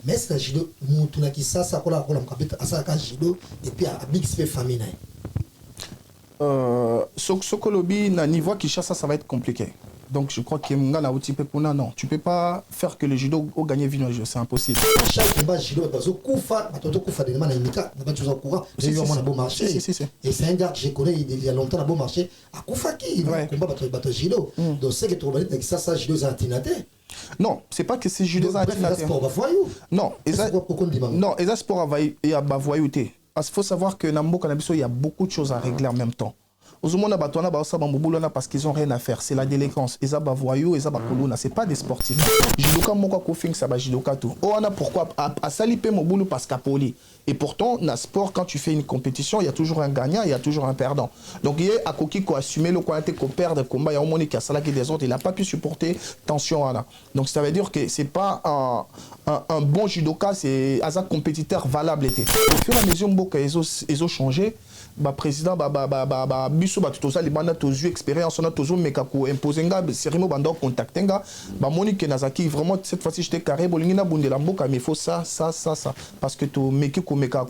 mais c'est judo mutuna qui ça kola mkapita asaka judo et puis à mix fait famille Sokolobi na niveau Kinshasa ça va être compliqué. Donc je crois que Mngana Otipe Puna non, tu peux pas faire que le judo au gagner vino jeu, c'est impossible. Chaque combat judo bazo kufa batoto kufa de mana imika na batu za courant, j'ai vu un bon marché. Et c'est un gars que j'ai connu il y a longtemps na bon marché à kufa qui combat bato judo. Donc c'est que tu vas dire que ça judo za antinaté. Non, c'est pas que c'est judo za antinaté. Non, non, et ça sport et à bavoyouté. Parce qu'il faut savoir que dans Mboka Nabiso, il y a beaucoup de choses à régler en même temps. Parce qu'ils n'ont rien à faire. C'est la délinquance. Ils ont voyou, ils ont poluna. Ce n'est pas des sportifs. Jidoka moka kofing ça va jidoka tout. Oh on a pourquoi à saliper mon boulot parce qu'à poli. Et pourtant dans le sport quand tu fais une compétition, il y a toujours un gagnant, il y a toujours un perdant. Donc il y a Akoki qui a assumé le qualité qu'on perd le combat, il y a un moment qui a salaki des autres, il n'a pas pu supporter tension là. Donc ça veut dire que c'est pas un bon judoka, c'est un compétiteur valable était. Au fur et à mesure ils ont changé. Bah président biso ba tout ça les banda tous expérience on a toujours mais kako imposer nga serimo banda contacter nga ba monique nazaki vraiment cette fois-ci j'étais carré bolingina bundela mboka mais faut ça parce que to meki ko meka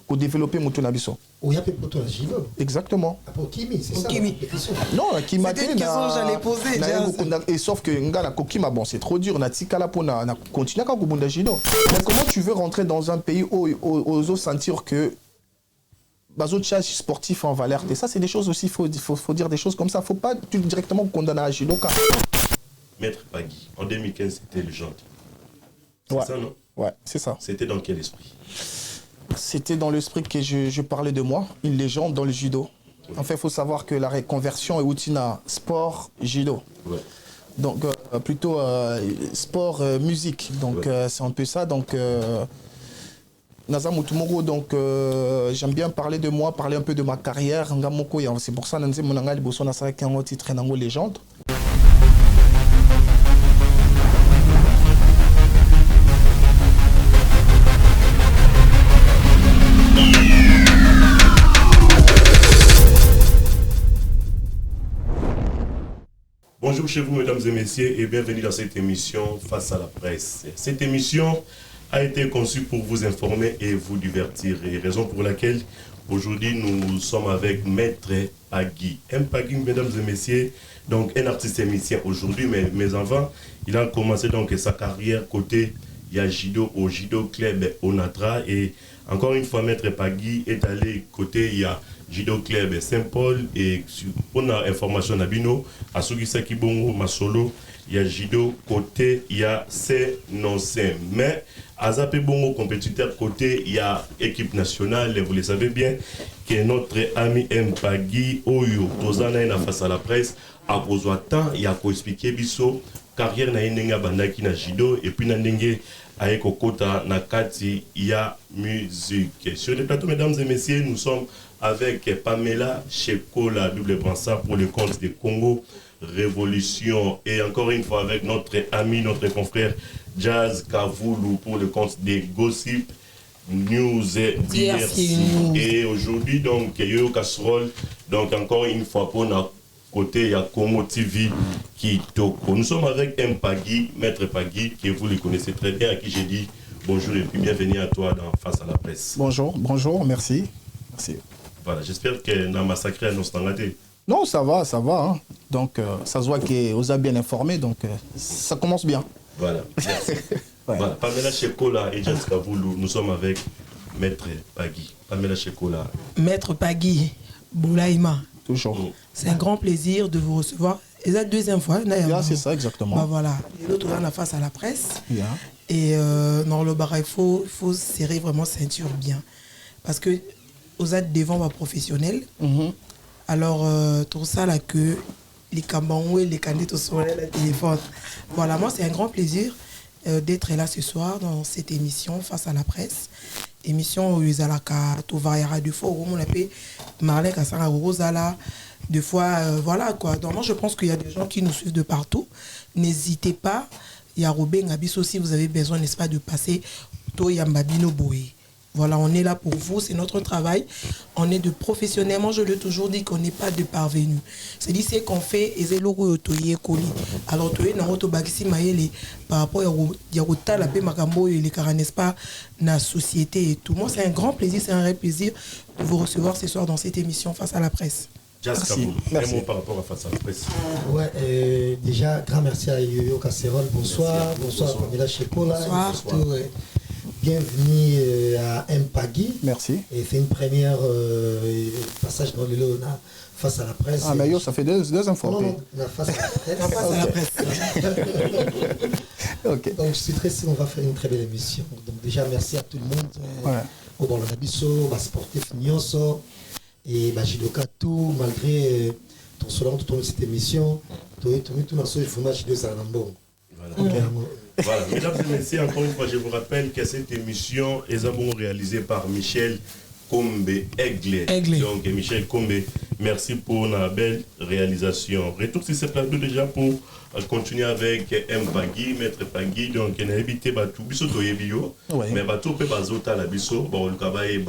ko développer moto na biso oya pe poto la jido exactement pour Kimi c'est ça non qui m'a dit na j'allais poser et sauf que nga la kokima bon c'est trop dur na tikala pour na continuer ka ko bunda jido mais comment tu veux rentrer dans un pays où aux sentir que Bazotcha sportif en valeur. Et ça, c'est des choses aussi, il faut dire des choses comme ça. Il ne faut pas directement condamner à Jidoka. Maître Pagui, en 2015, c'était le gentil. C'est ça, non? Ouais, c'est ça. C'était dans quel esprit? C'était dans l'esprit que je parlais de moi, une légende dans le judo. En fait, il faut savoir que la reconversion est outina sport, judo. Ouais. Donc, plutôt sport, musique. Donc, c'est un peu ça. Donc, donc j'aime bien parler de moi, parler un peu de ma carrière. C'est pour ça que je suis un titre de légende. Bonjour chez vous mesdames et messieurs et bienvenue dans cette émission Face à la presse. Cette émission a été conçu pour vous informer et vous divertir. Et raison pour laquelle aujourd'hui nous sommes avec Maître Pagui. Pagui, mesdames et messieurs, donc un artiste émissien aujourd'hui, mais avant, il a commencé donc sa carrière côté Yajido au Jido Club Onatra. Et encore une fois, Maître Pagui est allé côté Jido Club Saint-Paul. Et pour l'information Nabino, à Sugisaki Bongo Masolo, il y a Jido côté, il y a C-non-C. Mais à Zapé Bongo compétiteur côté, il y a équipe nationale, vous le savez bien, que notre ami Pagui Oyo, Tozana na face à la presse, à cause de temps, il y a qu'à expliquer biso, carrière na inenga bandaki na Jido, et puis na ndenge aeko kota na kati, il y a musique. Sur le plateau, mesdames et messieurs, nous sommes avec Pamela Chekola, double brassard pour le compte de Congo Révolution. Et encore une fois avec notre ami, notre confrère Jazz Kavoulou pour le compte des Gossip News et Diversi. Et aujourd'hui, donc, il y a eu casserole. Donc, encore une fois, pour notre côté, il y a Congo TV qui toko. Nous sommes avec Pagui, Maître Pagui, que vous le connaissez très bien, à qui j'ai dit bonjour et puis bienvenue à toi dans Face à la presse. Bonjour, merci. Merci. Voilà, j'espère que n'a massacré à nos standards. Non, ça va. Hein. Donc, ça se voit qu'on a bien informé, donc ça commence bien. Voilà, merci. Voilà, Pamela Chekola et Jazz Kavoulou, nous sommes avec Maître Pagui. Pamela Chekola. Maître Pagui, Boulaïma. Toujours. C'est un grand plaisir de vous recevoir. Et la deuxième fois, c'est ça, exactement. Bah, voilà. Et l'autre, on a face à la presse. Yeah. Et dans le bar, il faut serrer vraiment ceinture bien. Parce que aux aides devant ma professionnel. Alors, tout ça là que les Kambanoué, les candidats sont là, les téléphones. Voilà, moi c'est un grand plaisir d'être là ce soir dans cette émission Face à la presse. Émission où ils allaient tout variera du fois, où on appelle Marlène Kassara Rosala. Des fois, voilà quoi. Donc moi je pense qu'il y a des gens qui nous suivent de partout. N'hésitez pas. Il y a Robin Abisso aussi, vous avez besoin, n'est-ce pas, de passer. To Yambabino Boé. Voilà, on est là pour vous, c'est notre travail. On est de professionnels. Moi, je l'ai toujours dit qu'on n'est pas de parvenus. C'est-à-dire, c'est qu'on fait, et c'est l'euro autoyé colis. Alors, autoyé, dans notre bagisi maïle, par rapport à la paix, makambo, et les caras, n'est-ce pas, la société et tout. Moi, c'est un grand plaisir, c'est un vrai plaisir de vous recevoir ce soir dans cette émission Face à la presse. Merci. Un mot par rapport à Face à la presse. Ouais, déjà, grand merci à Yo-Yo Casserole. Bonsoir. Bonsoir à Pamela Chekola. Bonsoir. Bienvenue à Mpagi. Merci. Et c'est une première passage dans le lot Face à la presse. Ah, mais yo, ça fait deux infos. Non, face à la presse. Face à la presse. Okay. Donc, je suis très sûr qu'on va faire une très belle émission. Donc, déjà, merci à tout le monde. Au bon, l'abisso, va sportif, Nyonso. Et Jidoka, tout, malgré ton solant, tout cette émission, tout dans ce fromage de Salambo. Voilà, mesdames et messieurs, encore une fois, je vous rappelle que cette émission est réalisée par Michel Kombe Aigle. Donc, Michel Kombe, merci pour la belle réalisation. Retour sur ce plateau déjà pour continuer avec Mpagi, Maître Pagui. Donc, on a évité tout biso to yebio, mais tout peut bazota la biso, bon le travail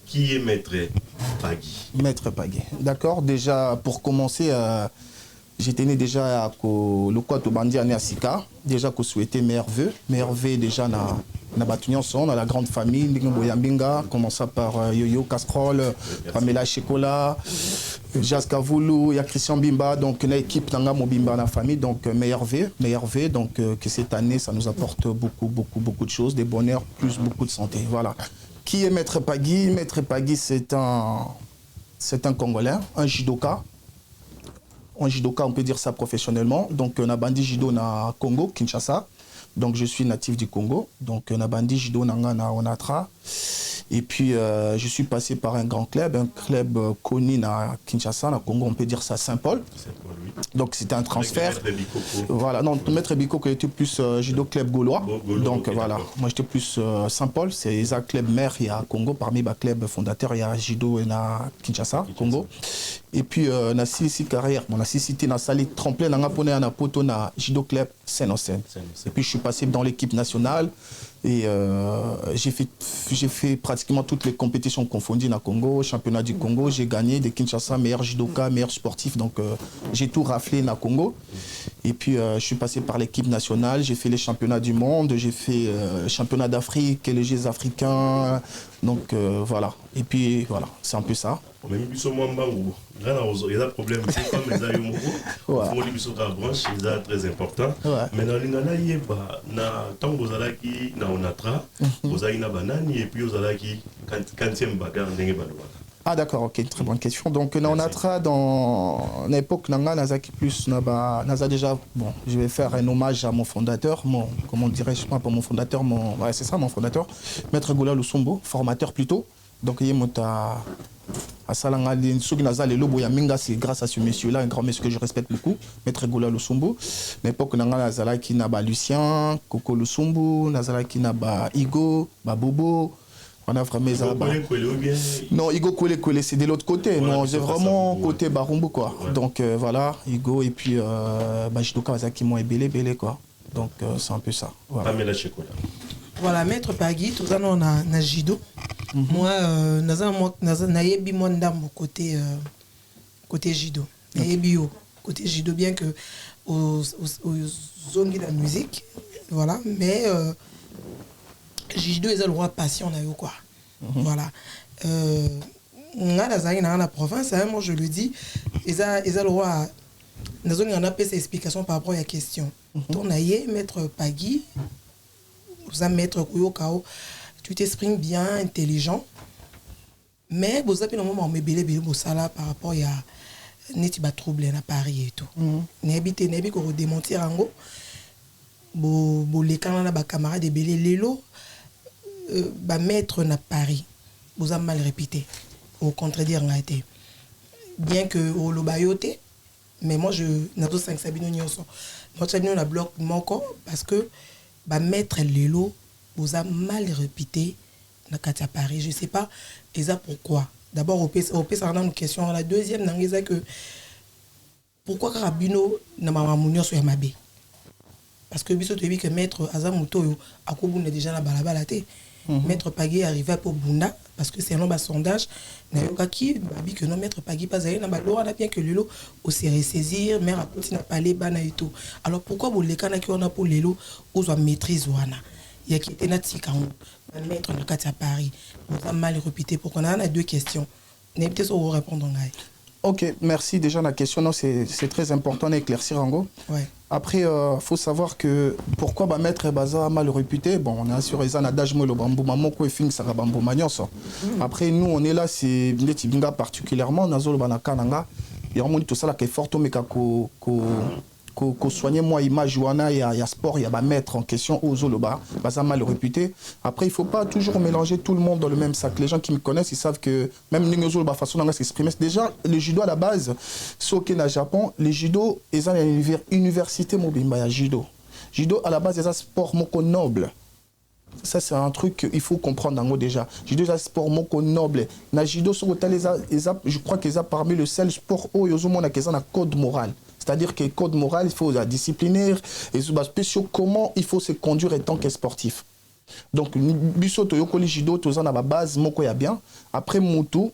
qui est Maître Pagui. Maître Pagui. D'accord, déjà pour commencer, j'étais né déjà à le Kwato Bandi à Sika, déjà que souhaiter meilleurs vœux déjà na Batunion son, dans la grande famille, Boyambinga, commençant par Yo-Yo Casserole, Pamela Chekola, Jas Kavoulou, il y a Christian Bimba, donc l'équipe Nanga Mobimba dans la famille, donc meilleurs vœux, donc que cette année ça nous apporte beaucoup de choses, des bonheurs, plus beaucoup de santé, voilà. Qui est Maître Pagui? Maître Pagui, c'est un Congolais, un judoka. Un judoka, on peut dire ça professionnellement. Donc, on a bandi judo na Congo, Kinshasa. Donc, je suis natif du Congo. Donc, on a bandi judo na Onatra. Et puis, je suis passé par un grand club, connu na Kinshasa, na Congo, on peut dire ça Saint-Paul. Donc, c'était un transfert. Voilà, non, Maître Bikoko était plus judo club gaulois. Donc, voilà, moi j'étais plus Saint-Paul, c'est un club mère, il y a Congo, parmi les clubs fondateurs, il y a judo et na Kinshasa, Congo. Et puis, on a six carrières, on a six cités, on a salé tremplin, on a poney, on a poto, on a judo club Seine-en-Seine. Et puis, je suis passé dans l'équipe nationale. Et j'ai fait pratiquement toutes les compétitions confondues dans le Congo, championnat du Congo, j'ai gagné des Kinshasa, meilleur judoka, meilleur sportif, donc j'ai tout raflé dans le Congo. Et puis je suis passé par l'équipe nationale, j'ai fait les championnats du monde, j'ai fait championnat d'Afrique et les Jeux africains, donc voilà. Et puis voilà, c'est un peu ça. Il y a un problème, c'est comme les aïeux, c'est très important. Mais dans l'ingana, tant que vous avez qui on atra, vous avez une banane et puis vous avez qui quand bagarre Ah d'accord, ok, très bonne question. Donc on atra dans l'époque nanga nazaki plus naza déjà bon, je vais faire un hommage à mon fondateur, comment dirais-je pas pour mon fondateur, ouais, c'est ça mon fondateur, Maître Goula Lusombo, formateur plutôt. Donc il y a à Salanga, c'est grâce à ce monsieur-là, un grand monsieur que je respecte beaucoup, Maître Goula Lusombo. L'époque Nanga Nazala qui n'a pas Lucien, Coco Lusombo, Nazala qui n'a pas Igo, Bobo. On a vraiment ça. Non, Igo Kole, c'est de l'autre côté. Voilà, non, c'est vraiment côté Barumbu quoi. Ouais. Donc voilà, Igo et puis Jidoka Wazaki m'ont belé quoi. Donc c'est un peu ça. Voilà. Voilà, Maître Pagui, tout ça on a judo. Moi, nayebi moi ndambo côté judo. Nayebi côté judo bien que aux zones de la musique, voilà, mais judo est le roi passion na yo quoi. Voilà. Dans la province, moi je le dis, ils le roi. Nous avons un peu ces explications par rapport à la question. Ton aïe, Maître Pagui, vous avez Maître Kouyokao, tu t'exprimes bien, intelligent, mais vous avez un moment où vous avez par rapport à des troubles à Paris et tout. Vous avez qu'on démentir en gros. Les camarades de Bélé, Lélo, Maître na Paris, vous avez mal répété, au contredire en été. Bien que au lobayoté, mais moi je n'ai pas 5 sabino nyonso. Moi je suis bloc moko parce que Maître Lélo vous a mal répété na Katia Paris. Je sais pas et ça pourquoi. D'abord au ça une question. La deuxième c'est que pourquoi Rabino na mama munyo so parce que biso tu que Maître Azamuto akobu déjà na balabala té. Maître Pagui arrivé pour Bunda parce que c'est un long sondage nayoka qui babi que non Maître Pagui pas allé na balora na bien que lelo au se ressaisir mais rapporti na parler bana et tout. Alors pourquoi vous les kana qui on a pour lelo aux maîtrise wana il y a qui était na tikango na maître na kati à Paris on a mal répété pour qu'on a deux questions n'hésitez pas à répondre ngai. Ok, merci. Déjà, la question, c'est très important d'éclaircir, Rango. Ouais. Après, faut savoir que pourquoi Maître Baza mal réputé. Bon, on est assuré ça, n'adage moi le bambou, maman quoi fin ça va bambou magnos. Après, nous, on est là, c'est Ndetibinga particulièrement, Nazolo Banakananga. Et on dit tout ça là, qui est fort, mais qu'on soigne moi image wana il y a sport il y a maître en question aux Zoloba baza mal réputé. Après il faut pas toujours mélanger tout le monde dans le même sac. Les gens qui me connaissent ils savent que même les Zoloba façon d'en s'exprimer déjà le judo à la base soké na Japon les judo ils ont une université mobimba ya judo à la base c'est un sport moko noble. Ça c'est un truc qu'il faut comprendre en gros déjà. Judo c'est un sport moko noble. Na judo sur je crois qu'ils ont parmi le seul sport où ils ont un code moral. C'est-à-dire que le code moral, il faut la discipliner et spécial comment il faut se conduire en tant que sportif. Donc, biso toyoko li judo tozana ba base moko ya bien. Après mutu,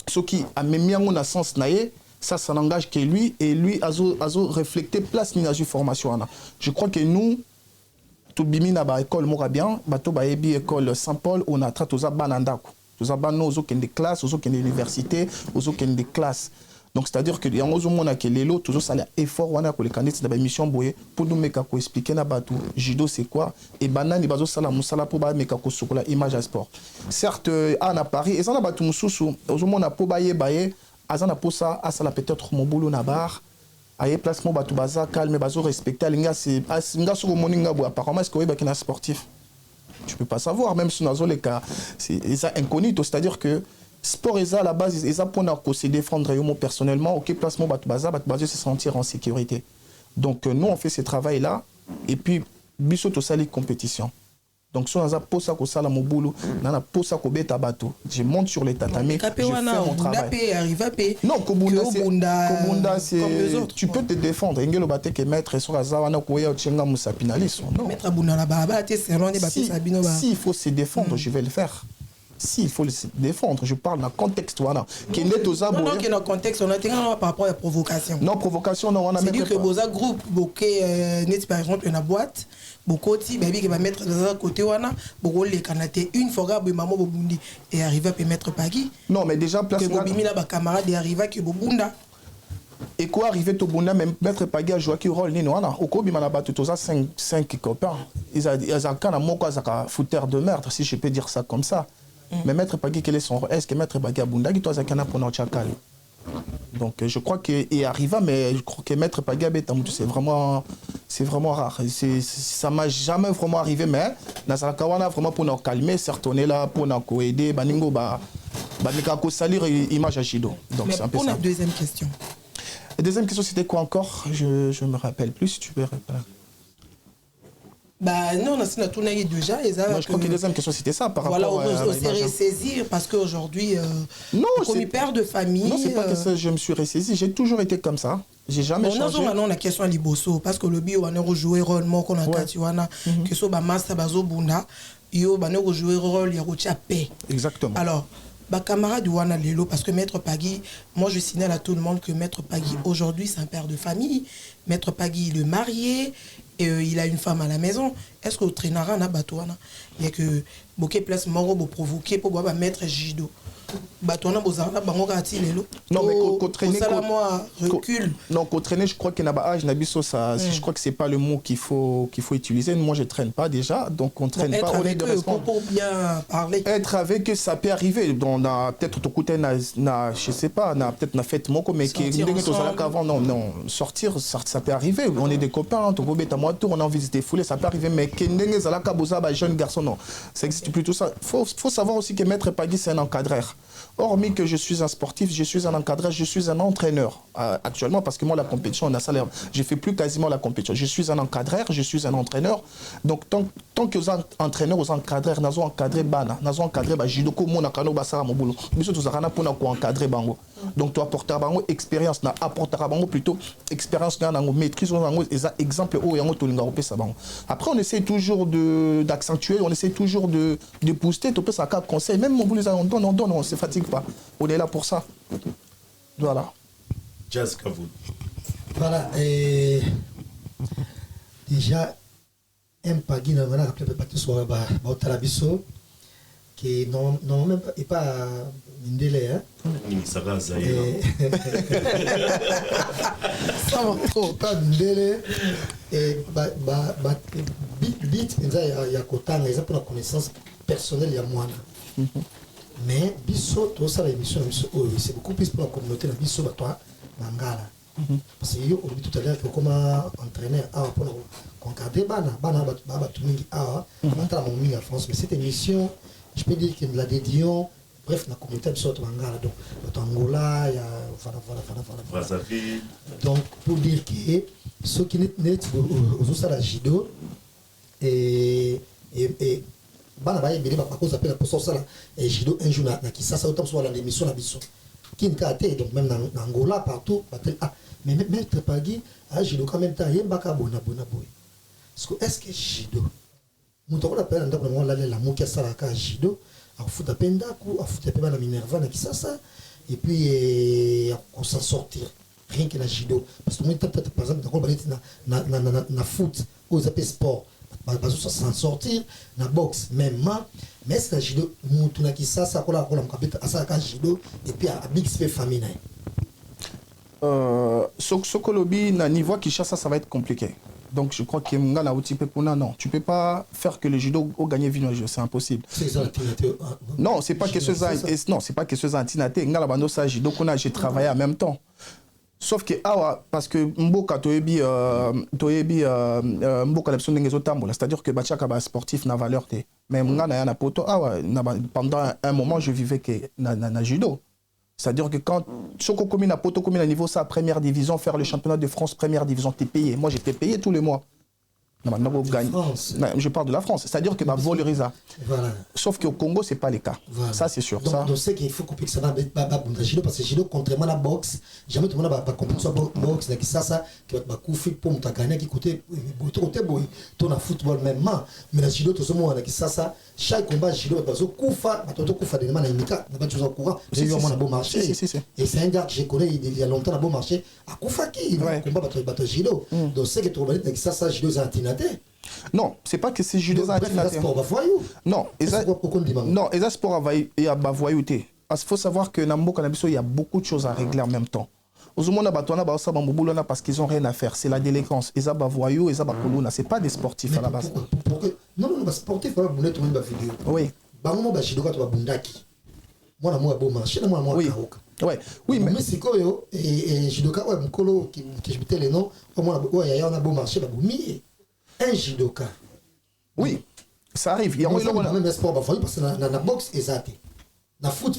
ce qui a même yango na sens naie, ça n'engage que lui et lui azo refléter place ni na formation ana. Je crois que nous tout bimi na ba école moko bien, bato ba ebi école Saint-Paul on a tratoza banandako. Toza bano zo ken des classes, zo ken des universités, zo ken des classes. Donc c'est-à-dire que yango zo mona ke lelo toujours ça effort wana ko les candidats na ba émission boye pour nous meka ko expliquer na batu judo c'est quoi et banani bazo sala musala pour ba meka ko sokola image à sport. Certes à Paris et ça na batu mususu zo mona po baye azana posa asala peut-être mon boulot na bar aye placement batu baza calme bazo respecter linga c'est nga so moninga bo apparemment est-ce que oui ba kina sportif. Tu peux pas savoir même si dans les cas c'est ça incognito c'est-à-dire que sport est à la base et ça pour nous se défendre personnellement ok placement baza se sentir en sécurité. Donc nous on fait ce travail là et puis biso to sali compétition. Donc si on a posa ko sala mo boulot na posa ko beta bato je monte sur les tatamis je fais mon travail. Non Kobunda c'est tu peux te défendre ngelo bate ke maître sur azawana ko ya tchenga musapinalis non maître abuna la baba te seront des bateaux sabino ba si il faut se défendre je vais le faire. S'il faut le défendre, je parle dans le contexte. Non, qui est dans le contexte, on a par rapport à la provocation. Non, provocation, non, on a mis. C'est-à-dire que vos groupe, par exemple, une boîte, beaucoup de baby qui va mettre de côté, beaucoup les canatés, une fois que maman Bobundi est arrivé à mettre Pagui. Non, mais déjà, place. Que Bobimi là, camarade est arrivé à Bobunda. Et quoi arriver au Bunda, même mettre Pagui à jouer qui rôle, ni non, au Kobi Manaba, tout ça, 5 copains. Ils ont un mot, ça fouteur de merde, si je peux dire ça comme ça. Mais Maître Pagui, quel est son rôle? Est-ce que Maître Pagui a Bunda qui doit être pour notre chakal? Donc je crois qu'il arrive, mais je crois que Maître Pagui c'est vraiment rare. Ça m'a jamais vraiment arrivé, mais Nazarakawana vraiment pour nous calmer, certes on est là pour nous aider, baningo salir image à Jido. Donc c'est un peu ça. Pour la deuxième question. La deuxième question c'était quoi encore? Je me rappelle plus si tu peux répondre. Bah non, on a tourné déjà. Je crois que la deuxième question c'était ça par rapport à on s'est ressaisir parce qu'aujourd'hui, comme père de famille. Non, c'est pas que ça, je me suis ressaisi. J'ai toujours été comme ça. J'ai jamais changé. Non, la question à Liboso parce que le bio on a rejoué rôle moi qu'on a katiwana que so ba massa bazo bunda yo ba ne rejouer rôle ya rocha paix. Exactement. Alors bah camarade Wana Lelo parce que Maître Pagui, moi je signale à tout le monde que Maître Pagui aujourd'hui c'est un père de famille. Maître Pagui il est marié. Et il a une femme à la maison. Est-ce que au traînera na batouana il y a que beaucoup place moro pour provoquer pour boire mettre judo batouana bozana bango kati lelo. Non mais qu'on traîner recul. Non qu'on traîner je crois qu'il n'a pas âge nabiso ça je crois que c'est pas le mot qu'il faut utiliser. Moi je traîne pas déjà donc on traîne pas avec eux pour bien parler. Être avec eux ça peut arriver. On a peut-être tout côté na je sais pas na peut-être na fête moko mais qui avant non sortir ça peut arriver. On est des copains on peut à moi tour on a envie de visiter foulé ça peut arriver mais kendenge zalaka boza ba jeune garçon non ça existe plutôt ça. Faut savoir aussi que Maître Pagui c'est un encadreur. Hormis que je suis un sportif, je suis un encadreur, je suis un entraîneur actuellement parce que moi la compétition on a salaire, je fais plus quasiment la compétition. Je suis un encadreur, je suis un entraîneur. Donc tant que aux entraîneurs, aux encadreurs, nous encadré bana, nous encadré judo ko mona kano basara mobulu. Mais surtout ça kana pour encadrer bango. Donc tu apportes bango expérience, na apporter bango plutôt expérience na bango maîtrise bango exemple au yango to linga opesa bango. Après on essaie toujours d'accentuer, on essaie toujours de booster, tu peux ça conseil même mobulu ça on donne, on se fatigue pas. On est là pour ça. Voilà. Jazz Kavoul. Voilà. Et déjà, un pagui n'a pas rappelé que soit Tarabiso qui non même pas une délai. Ça va, Zahira. Ça va trop. Pas une délai. Et bit, il y a Kotan, il y a pour la connaissance personnelle, il y a moi. Mais biso tout ça l'émission c'est beaucoup plus pour la communauté la biso ba toi mangala parce que yo on dit tout à l'heure que comme entraîneur pour encadrer bana ba tout mingi la mingi en France mais cette émission je peux dire que nous la dédions bref la communauté biso mangala donc Angola il y a voilà donc pour dire que ceux qui n'est aux ça la judo et bana ba yebele ba cause appelle pour ça et judo un jour na Kisasa autant soit la émission la biso qui n'a été donc même dans Angola partout mais maître Pagui a judo quand même temps yemba ka bona boy parce que est-ce que judo muto ko appelle ndako mo la moki sala ka judo a futa penda ku a futa pe na Minerva na Kisasa et puis on s'en sortir rien que la judo parce que moi peut-être par exemple dans na foot aux appels sport bazo s'en sortir na boxe même mais c'est la judo mutu na Kisasa kola mkabita asaka judo et puis à big spé famille Sokolobi na niveau Kinshasa ça va être compliqué. Donc je crois que Mungana non, tu peux pas faire que le judo au gagner vino jeu, c'est impossible. Non, c'est pas que ce antinaté, ngala bando ça judo qu'on j'ai travaillé en même temps. Sauf que parce que mboka toyebi mboka la personne ngezo tambola, c'est-à-dire que bachaka ba sportif na valeur té. Mais ngana na poto pendant un moment je vivais que na judo. C'est-à-dire que quand Soko Komi na poto Komi na niveau ça première division faire le championnat de France première division t'es payé. Moi j'étais payé tous les mois. Je parle de la France, c'est-à-dire que ma Voleriza. Voilà. Sauf qu'au Congo, ce n'est pas le cas. Voilà. Ça, c'est sûr. Donc, on sait qu'il faut couper ça dans le judo, parce que le judo, contrairement à la boxe, jamais tout le monde va compétition boxe, ça, qui va être couffé pour me gagner, qui coûte, ton football même. Mais le judo, tout ce monde, ça, chaque combat, le judo, parce que Koufa, de la imita, n'a pas toujours courant, j'ai vu un bon marché. Et c'est un gars que j'ai connu il y a longtemps, un bon marché, à Koufa qui va combattre le judo. Donc, c'est que tu vas dire ça, judo, c'est un non, c'est pas que c'est judo antinaté. Non, non, et ça sport va voyouter. Parce qu'il faut savoir que dans Mboka il y a beaucoup de choses à régler en même temps. Aux hommes parce qu'ils ont rien à faire, c'est la délinquance. Ils ont voyou, ils ont colonna, c'est pas des sportifs à la base. Non, les sportifs, tout le monde vidéo. Oui. Bango ba judo ka bundaki. Moi moi bon marché, moi kaoka. Ouais. Oui, mais sikoyo et judoka ouais mkolo qui je mettais les noms, moi ouais, on a bon marché ba bumi. Un judoka. Oui, ça arrive. Il y a même sport parce que la boxe est arrêtée. Na foot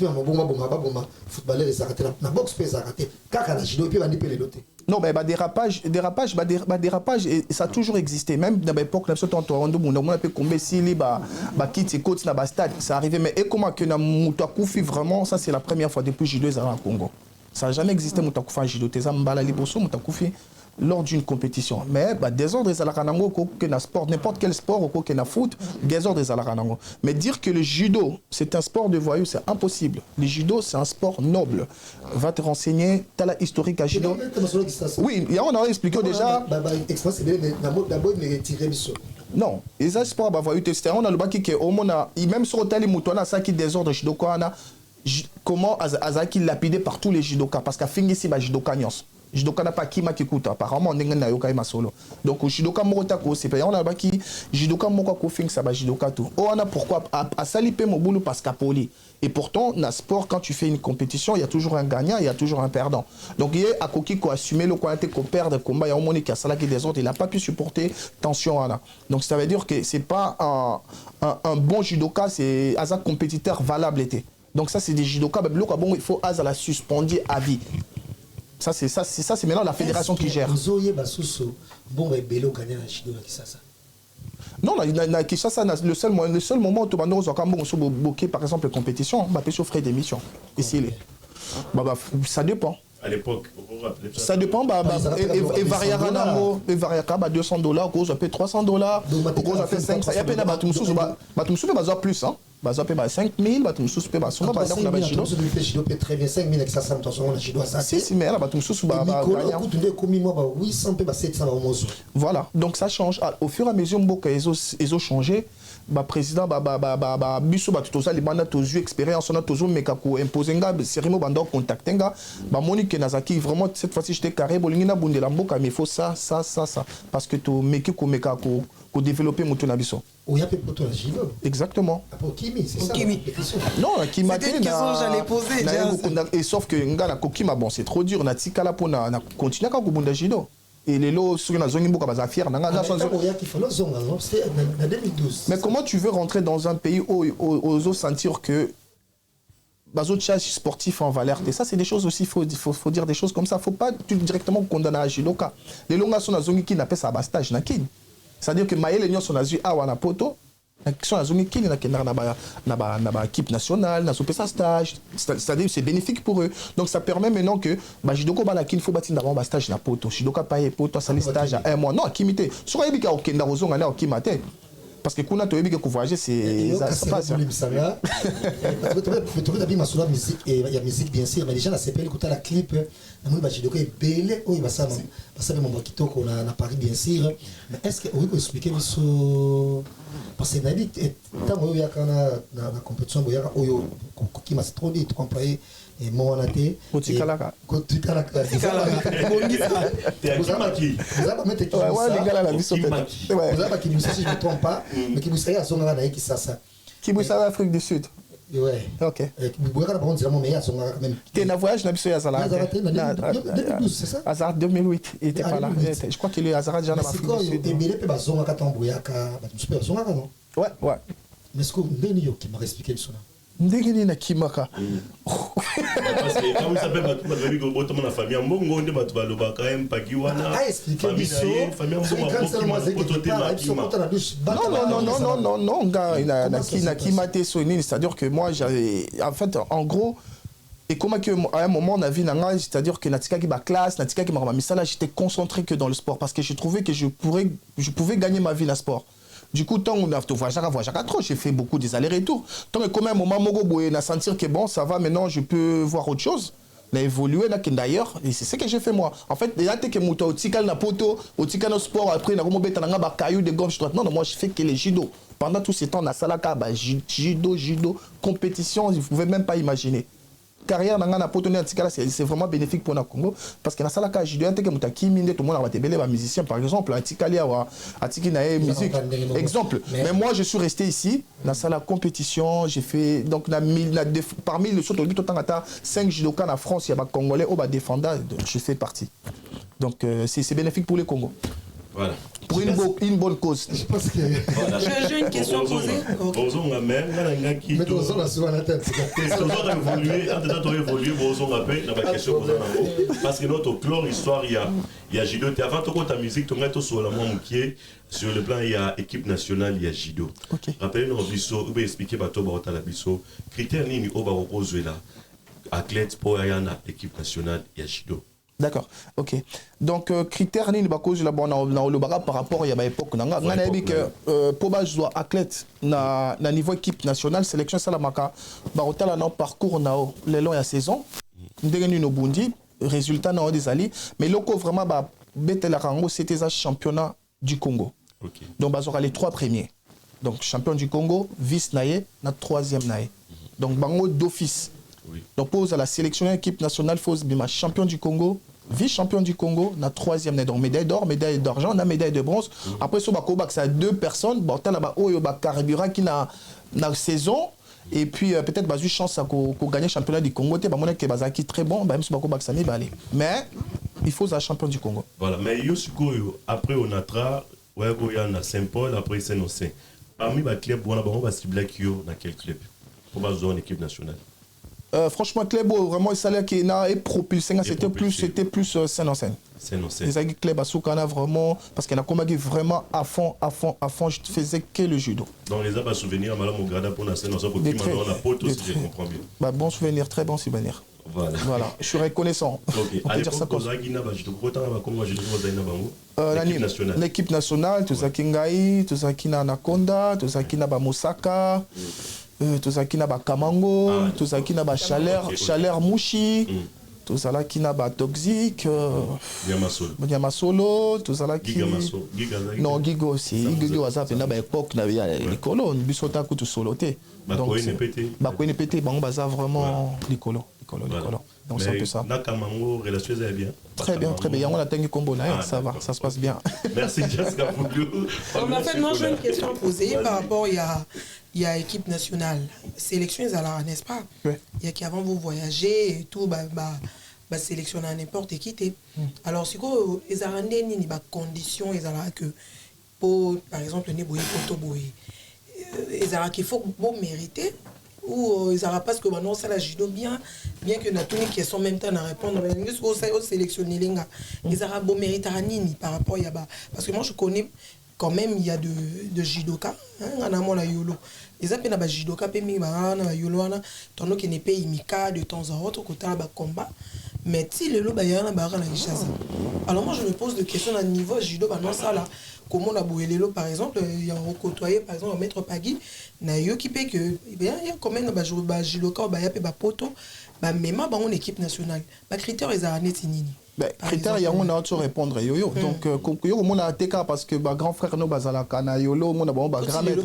footballeur est arrêté. Na boxe est arrêté. Kaka la judo puis va niper les dotés. Non, mais dérapage, et ça a toujours existé. Même dans l'époque, on a pu combattre si quitte côte na stade, ça arrivait. Mais et comment que na Moutakufi vraiment, ça c'est la première fois depuis judo au Congo. Ça n'a jamais existé Moutakufi en judo. T'es mbala liboso Moutakufi lors d'une compétition. Mais désordre des alakanango que na sport, n'importe quel sport ou que na foot, désordre des alakanango. Mais dire que le judo c'est un sport de voyous, c'est impossible. Le judo c'est un sport noble. Va te renseigner, t'as la historique à judo. Oui, on a expliqué déjà. Non, les sports bah voyous, on a le baki que au monde même sur hôtel moutona ça qui désordre judo comment azaki lapidé par tous les judokas parce qu'à fingi si ba judoka nyos. Judoka n'a pas qui m'a écouté apparemment on n'a yoka ma solo donc judoka mota ko c'est pas on a ba qui judoka moko ko fing ça ba judoka tout on a pourquoi à saliper mon boulot parce qu'à poli et pourtant dans sport quand tu fais une compétition il y a toujours un gagnant il y a toujours un perdant donc il y a Akoki ko assumer le qualité ko perdre combat il y a Monique Sala qui des autres il a pas pu supporter tension là donc ça veut dire que c'est pas un bon judoka c'est un compétiteur valable était. Donc ça c'est des judokas, il faut à la suspendre à vie. Ça c'est maintenant la fédération qui gère. Non, le seul moment où tu vas bloquer par exemple les compétitions, tu peux offrir des missions. Ici, ça dépend. À l'époque, ça dépend, et variera 200 $, cause paie 300 $, cause paie 500, il y a plus, hein. 5 000, voilà, donc ça change. Au fur et à mesure que ils ont changé, le président biso tout ça les bandes aux yeux expérience on a toujours mais kako imposer nga sérimo bando contacter nga ba Monique Nazaki vraiment cette fois-ci j'étais carré bolingina bundela mboka mais il faut ça parce que to meki ko meka ko développer moto na biso. Exactement. Pour Kimi, c'est ça. Non, Kimi c'était une question que j'allais poser. Et sauf que nga la kokima bon c'est trop dur na tikala pour na continuer ka kubunda jido. Et les lots sur la zone mais comment tu veux rentrer dans un pays où ils sentir que les autres sportifs en valeur? Et ça, c'est des choses aussi, il faut dire des choses comme ça. Il ne faut pas directement condamner à Jidoka. Les longs sont dans zone qui n'appellent ça stage. C'est-à-dire que Maël et Nyon sont dans zone à poto. Équipe nationale, na stage, c'est-à-dire c'est bénéfique pour eux. Donc ça permet maintenant que Jidoko Balakin faut bâtir d'abord stage na poto, Jidoka paye poto ça stage à 1 mois. Non, kimité. Sur les bika okenda rozo ngana okimate. Parce que kuna to bika ko voyager c'est ça passe. Il y a musique bien sûr, mais déjà la CPL écoute la clip na mon Jidoka est belé o il va ça mon kitoko na Paris bien sûr. Mais est-ce que vous pouvez expliquer sur parce que Nabi tant il y a na compétition il y a oyo qui m'a trop dit tu comprends et moi on a été Kotikalaka vous avez mettre qui vous avez qui si je me trompe pas mais qui vous savez à son là qui ça qui vous savez Afrique du Sud. Ouais. OK. Vous pouvez pas dire mon meilleur son quand même. Tu es voyage na biso ya Zala. 2012 c'est ça? Hazard 2008 il était pas là. Je crois qu'il est Hazard déjà dans l'Afrique du Sud. Et bien pe bazonga ka tamboyaka ba super zonga non? Ouais. Mais ce que ndeni yo qui m'a expliqué ça. Ndenge na kimaka. Parce que quand il s'appelle Batou Babi go boto na famille mbongo nde Batou Baloba quand même paki wana. Famille non, na kimate sonine, c'est-à-dire que moi j'avais en fait en gros et comme à un moment on a vu c'est-à-dire que natika ki ba classe, natika ki ma misala, j'étais concentré que dans le sport parce que je trouvais que je pouvais gagner ma vie dans le sport. Du coup, tant on a voyagé trop, j'ai fait beaucoup des allers-retours. Tant que comme un moment, on a senti que bon, ça va, maintenant je peux voir autre chose. On a évolué d'ailleurs, et c'est ce que j'ai fait moi. En fait, déjà, que je au tikal na poto, au tikal no sport, après, on a comme bête na caillou de gauche droite. Non, moi je fais que les judo. Pendant tout ce temps, on a salaka, judo, compétition, vous ne pouvez même pas imaginer. Carrière na poto na tikala c'est vraiment bénéfique pour le Congo parce que na salaka judo que mutaki minde tout le monde va te belé musicien par exemple atikali wa atiki na musique exemple mais moi je suis resté ici na sala compétition j'ai fait donc parmi les autres tout tangata 5 judokas en France il y a congolais au ba défendant je fais partie donc c'est bénéfique pour le Congo. Voilà. Pour une bonne cause. Je pense que j'ai une question posée. Mais tu as souvent la tête. Parce que notre chlore histoire il y a judo avant tout ta musique tu mets sur la sur le plan il y a équipe nationale il y a judo. Rappelez-nous biso ou expliquer bato ba la biso critère nini o ba reposer là athlète pour y en a équipe nationale il y a judo. D'accord, ok. Donc, critère ni ba cause la bonne par rapport à l'époque nanga ngana que pour jouer athlète na niveau équipe nationale sélection salamaka ba hôtel na parcours na le long ya saison ndenge no bundi résultat na des ali mais loko vraiment ba betela rango c'était un championnat du Congo. OK. Donc ba les 3 premiers. Donc champion du Congo, vice naé, na 3e naé. Donc bango d'office. Oui. Donc pose à la sélection équipe nationale faut bima champion du Congo, vice-champion du Congo, na 3e donc médaille d'or, médaille d'argent, na médaille de bronze. Après so ba ko bak ça 2 personnes, bon tala ba oyo ba carburant qui na saison et puis peut-être ba eu chance à ko gagner championnat du Congo, te ba mona ke bazaki très bon, ba même so ba ko bak ça ba aller. Mais il faut un champion du Congo. Voilà, mais Yosuko après on a ouais go ya na Saint-Paul après Saint-Nocé. Parmi les clubs on a ba cible qui yo na quel club pour ba jouer en équipe nationale. Franchement, club vraiment, il salaire qui est propulsé, c'était plus scène en scène. Les amis club à Soukana vraiment, parce qu'il a combattu vraiment à fond, je ne faisais que le judo. Donc les abats souvenirs, madame Ograda pour la scène, on a si je comprends bien. Bah, bon souvenir, très bon souvenir. Voilà, je suis reconnaissant. Okay. On peut dire ça comme ça. L'équipe nationale, tout ça qui Ngai, tout ça qui Anaconda, tout ça qui na Mosaka, tout ça qui na Kamango, tout ça qui na Chaleur Mouchi, tout ça là qui na Toxic, Niamasolo, tout ça là qui non Gigo aussi, Gigo WhatsApp na époque na Nicolo, bisota kutu soloté. Donc Bakoine pété, bon baza vraiment Nicolo. Donc c'est un peu ça. Nakamango, relation est bien. Très bien. On a tenu combo là, ça va, ça se passe bien. Merci Jessica Foudou. En fait, moi j'ai une question à poser par rapport il y a équipe nationale, sélection Ezala, n'est-ce pas? Oui. Il y a qu'avant vous voyagez et tout, sélectionner n'importe qui. Alors si vous Ezala ni ba condition Ezala que pour par exemple ni boyer photo boyer Ezala qu'il faut bon mériter. Ou ils n'arrivent pas parce que maintenant ça la judo bien que na tous les questions même temps à répondre mais ce qu'on sélectionner les gars ils arabes bon mérite à nini par rapport à Yaba parce que moi je connais quand même il y a de judoka en amont la yolo les appels na judoka pe mi ba na yolo na tandis que n'est pas imika de temps en autre côté ba combat mais si le lo ba ya na ba na richesse alors moi je me pose des questions à niveau judo ba non ça là comment on a boué les lots par exemple il y a côtoyé par exemple maître Pagui na yo qui peut que il y a quand même ba judoka ba ya pe ba poto ba même ba on équipe nationale ba critères ils a net nini critères il y a on a autre répondre yo donc yo on a TK parce que ba grand frère no bazala kana yo lo on a ba grand maître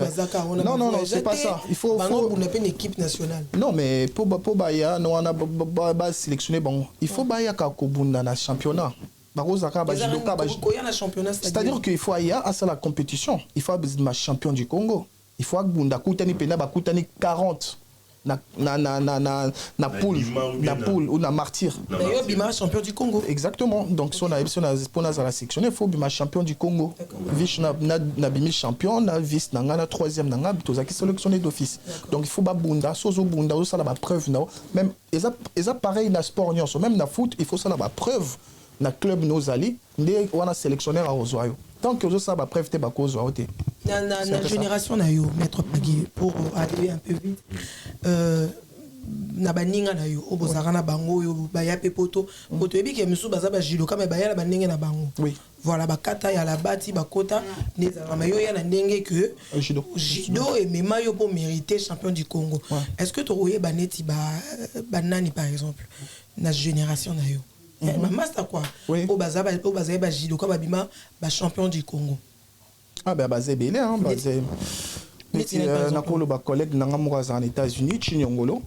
non c'est pas ça il faut on a une équipe nationale non mais pour ba ya no on a ba sélectionner bon il faut ba ya ka kobunda na championnat. C'est-à-dire qu'il faut aller à la compétition. Il faut être champion du Congo. Il faut que 40 na poule ou na martyr. Bima champion du Congo. Exactement. Donc si on a la section, il faut bima champion du Congo. Vice na bimi champion, na vice na troisième na tous qui sélectionné d'office. Donc il faut ba bunda, sozo bunda, ça la preuve na même ça pareil na sport même na foot, il faut ça la preuve. Na club nos alliés, on a sélectionnaire à Ozoayo. Tant que ça va preuve ba cause oté. Na génération na yo maître Pagui pour aller un peu vite. Na baninga na yo obozara na bango yo ba ya pepoto poto ebi ke misu baza ba jiloka me ba ya la banenge na bango. Oui. Voilà ba kata ya la bati ba kota nezala ma yo ya na ndenge que judo et même yo pour mériter champion du Congo. Ouais. Est-ce que tu oye baneti ba nani par exemple na génération na yo? Master quoi au bazar ba jido quoi babima ba champion du Congo ah ben bazé belé hein bazé na kolo ba collègue nanga moraza en États-Unis Chinyongolo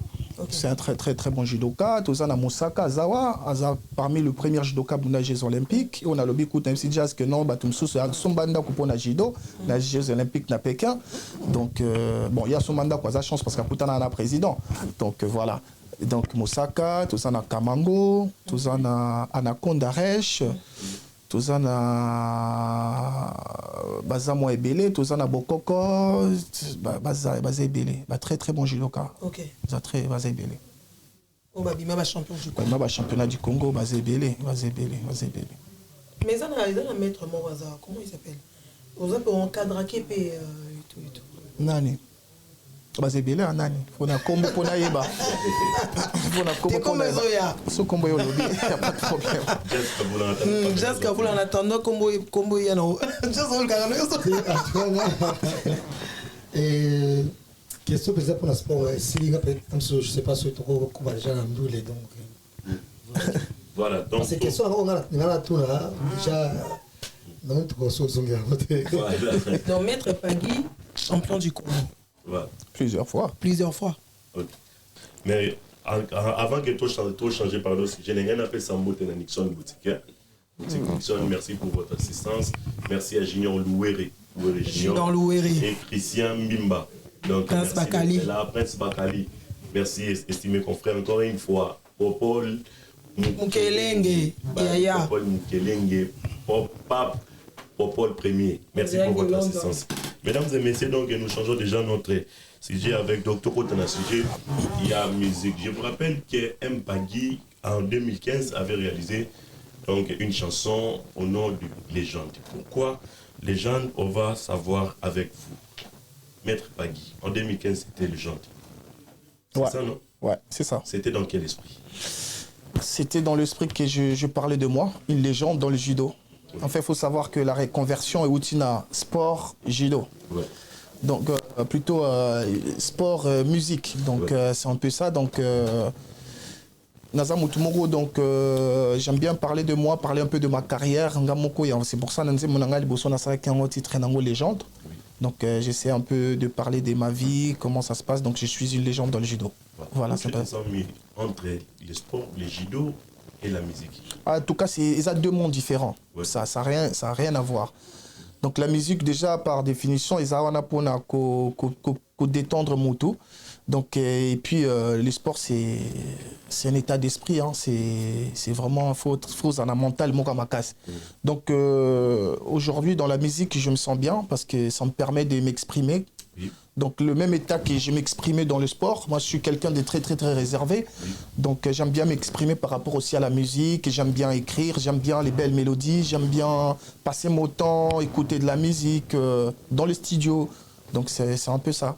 c'est un très bon judoka tout ça na Mosaka Zawa parmi le premier judoka pour les Jeux olympiques on a le biku MC Jazz que non batum sous son banda pour na judo les Jeux olympiques na Pékin donc bon il y a son mandat quoi ça chance parce qu'aputana na président donc voilà. Donc Mosaka, tout ça na Kamango, tout ça na Anaconda Resh, tout ça na Bazamo Ebele, tout ça na Bokoko, Baza Ebele, très bon judoka. OK. Ça très Baza Ebele. On va bima champion du Congo. Ba championnat du Congo, Baza Ebele. Mais ça na maître Moraza, comment il s'appelle? On va pour encadrer KP et tout. Nani? Baza Ebele nani? Faut na combo pour na yeba. Faut na combo pour na yeba. Ce combo yo lobby, y a pas de problème. Just Kabul en attendant combo ya no. Just on carano et question peut-être pour le sport si je sais pas si tu comprends déjà l'amboule donc voilà donc c'est question on a tout là déjà non tu vois donc maître Pagui champion du Congo. Voilà. Plusieurs fois. Okay. Mais avant que tout change, pardon, je n'ai rien appelé Sambo et Nixon Boutique. Nixon, merci pour votre assistance. Merci à Junior Louéré et Christian Mbimba. Donc, Prince Bakali. Prince Bakali. Merci, estimé confrère, encore une fois. Popol Mukelenge. Popol Mukelenge. Popol Premier. Merci pour votre assistance. Mesdames et messieurs, donc nous changeons déjà notre sujet avec Dr. Kotana sujet, il y a musique. Je vous rappelle que M. Pagui, en 2015, avait réalisé donc, une chanson au nom de Légende. Pourquoi Légende? On va savoir avec vous. Maître Pagui, en 2015, c'était Légende. C'est ça, non? Ouais, c'est ça. C'était dans quel esprit? C'était dans l'esprit que je parlais de moi, une légende dans le judo. Oui. En fait, il faut savoir que la reconversion est outil à sport, judo. Ouais. Donc, plutôt sport, musique. Donc, c'est un peu ça. Donc, Naza Mutumoro, donc j'aime bien parler de moi, parler un peu de ma carrière. C'est pour ça que je suis un titre légende. Donc j'essaie un peu de parler de ma vie, comment ça se passe. Donc je suis une légende dans le judo. Voilà, c'est ça. Entre le sport, le judo et la musique. En tout cas, c'est deux mondes différents. Ouais. Ça n'a rien à voir. Donc la musique, déjà, par définition, ils ont détendre mon tout. Donc, et puis, le sport, c'est un état d'esprit. Hein. C'est vraiment faux en mental, mon casse. Donc, aujourd'hui, dans la musique, je me sens bien parce que ça me permet de m'exprimer. Oui. Donc, le même état que je m'exprimais dans le sport, moi, je suis quelqu'un de très, très, très réservé. Oui. Donc, j'aime bien m'exprimer par rapport aussi à la musique. J'aime bien écrire, j'aime bien les belles mélodies. J'aime bien passer mon temps, écouter de la musique dans le studio. Donc, c'est un peu ça.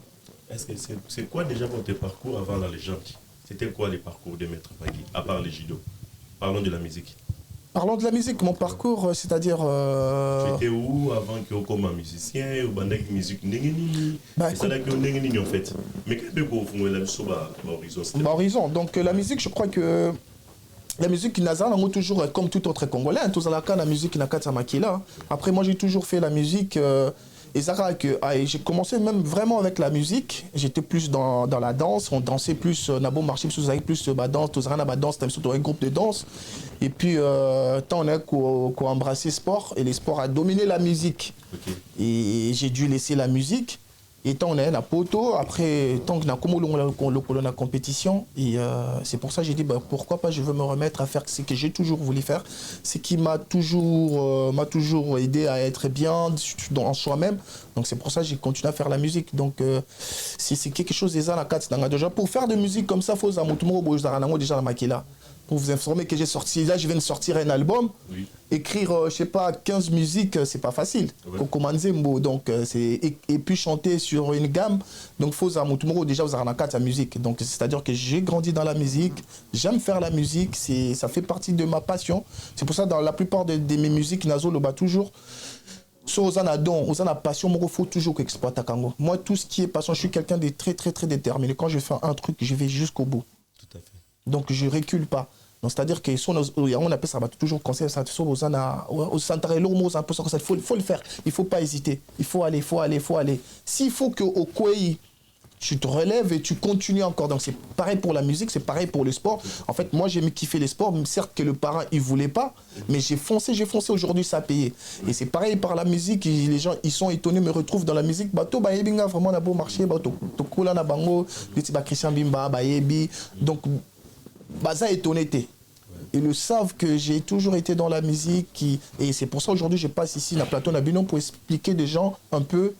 Est-ce que c'est quoi déjà votre parcours avant la légende? C'était quoi les parcours de Maître Pagui, à part les judo? Parlons de la musique. Parlons de la musique, mon parcours, c'est-à-dire... Tu étais où avant que tu sois musicien ou bandek musique n'engeni? C'est ça que n'engeni en fait. Mais qu'est-ce que vous faites là sur Horizon? Horizon. Donc la musique, je crois que la musique Nazar, on toujours comme tout autre Congolais, tout ça la musique Nakata Makila. Après moi j'ai toujours fait la musique. Et ça j'ai commencé même vraiment avec la musique. J'étais plus dans la danse. On dansait plus, Nabo marché plus danse, tout ça na danse, surtout un groupe de danse. Et puis tant on a qu'on embrassé sport et les sports a dominé la musique. Okay. Et j'ai dû laisser la musique. Et tant on a un poteau, après tant qu'on a comme la compétition, et c'est pour ça que j'ai dit pourquoi pas je veux me remettre à faire ce que j'ai toujours voulu faire, ce qui m'a toujours aidé à être bien en soi-même. Donc c'est pour ça que j'ai continué à faire la musique. Donc c'est quelque chose déjà la carte déjà pour faire de musique comme ça, faut déjà la maquilla. Pour vous informer que j'ai sorti, là je viens de sortir un album, oui. Écrire, je sais pas, 15 musiques, c'est pas facile. Ouais. Donc, et puis chanter sur une gamme, donc faut déjà vous avez la musique. Donc c'est-à-dire que j'ai grandi dans la musique, j'aime faire la musique, ça fait partie de ma passion. C'est pour ça que dans la plupart de mes musiques, Nazo le bat toujours. So, aux a passion, il faut toujours qu'exploiter Kango. Moi, tout ce qui est passion, je suis quelqu'un de très très très déterminé. Quand je fais un truc, je vais jusqu'au bout. Tout à fait. Donc je recule pas. Donc c'est-à-dire que on appelle ça toujours conseil ça faut le faire, il faut pas hésiter, il faut aller. S'il faut que au Kwei tu te relèves et tu continues encore. Donc c'est pareil pour la musique, c'est pareil pour le sport. En fait, moi j'ai kiffé les sports, certes que le parent il voulait pas, mais j'ai foncé aujourd'hui ça a payé. Et c'est pareil par la musique, les gens ils sont étonnés, me retrouvent dans la musique, bato ba yebinga vraiment na beau marché, bato kula na bango, ba Christian Bimba ba yebi. Donc ça étonné. Ils le savent que j'ai toujours été dans la musique et c'est pour ça aujourd'hui je passe ici dans Plateau Nabinon pour expliquer des gens un peu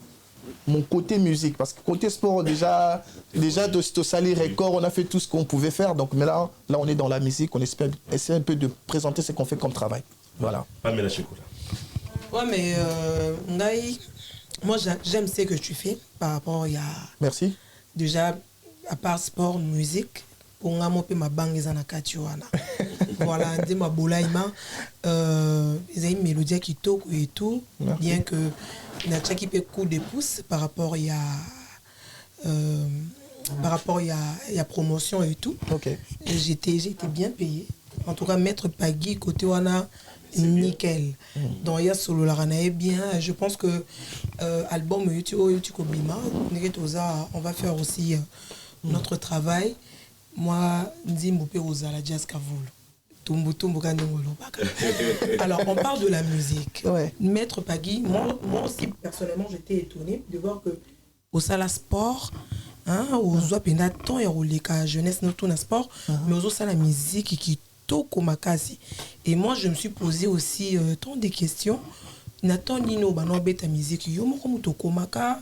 mon côté musique. Parce que côté sport, déjà de salir record, on a fait tout ce qu'on pouvait faire. Donc mais là on est dans la musique, on essaie un peu de présenter ce qu'on fait comme travail. Voilà. Pamela Chikola. Ouais mais Ngaï, moi j'aime ce que tu fais par rapport à... Merci. Déjà, à part sport, musique, pour nga mope ma bangue za na kati wana. Voilà, ndi ma bolaima ils ont une mélodie qui toque et tout. Merci. Bien que na tchaki pe coup de pouce par rapport à promotion et tout. OK. J'étais bien payé. En tout cas Maître Pagui côté wana nickel. Donc il y a solo la ranae bien, je pense que album YouTube Kobima, on va faire aussi notre travail. Moi, Nzimboupé Ozala Jazz Kavoul. Alors, on parle de la musique. Ouais. Maître Pagui, moi aussi, personnellement, j'étais étonnée de voir que au Sala Sport, au Zouapenda, tant et au Leka jeunesse, nous tout sport, mais au Sala musique qui toko makasi. Et moi, je me suis posé aussi tant des questions Nathan Nino bano beta musique yo moko muto komaka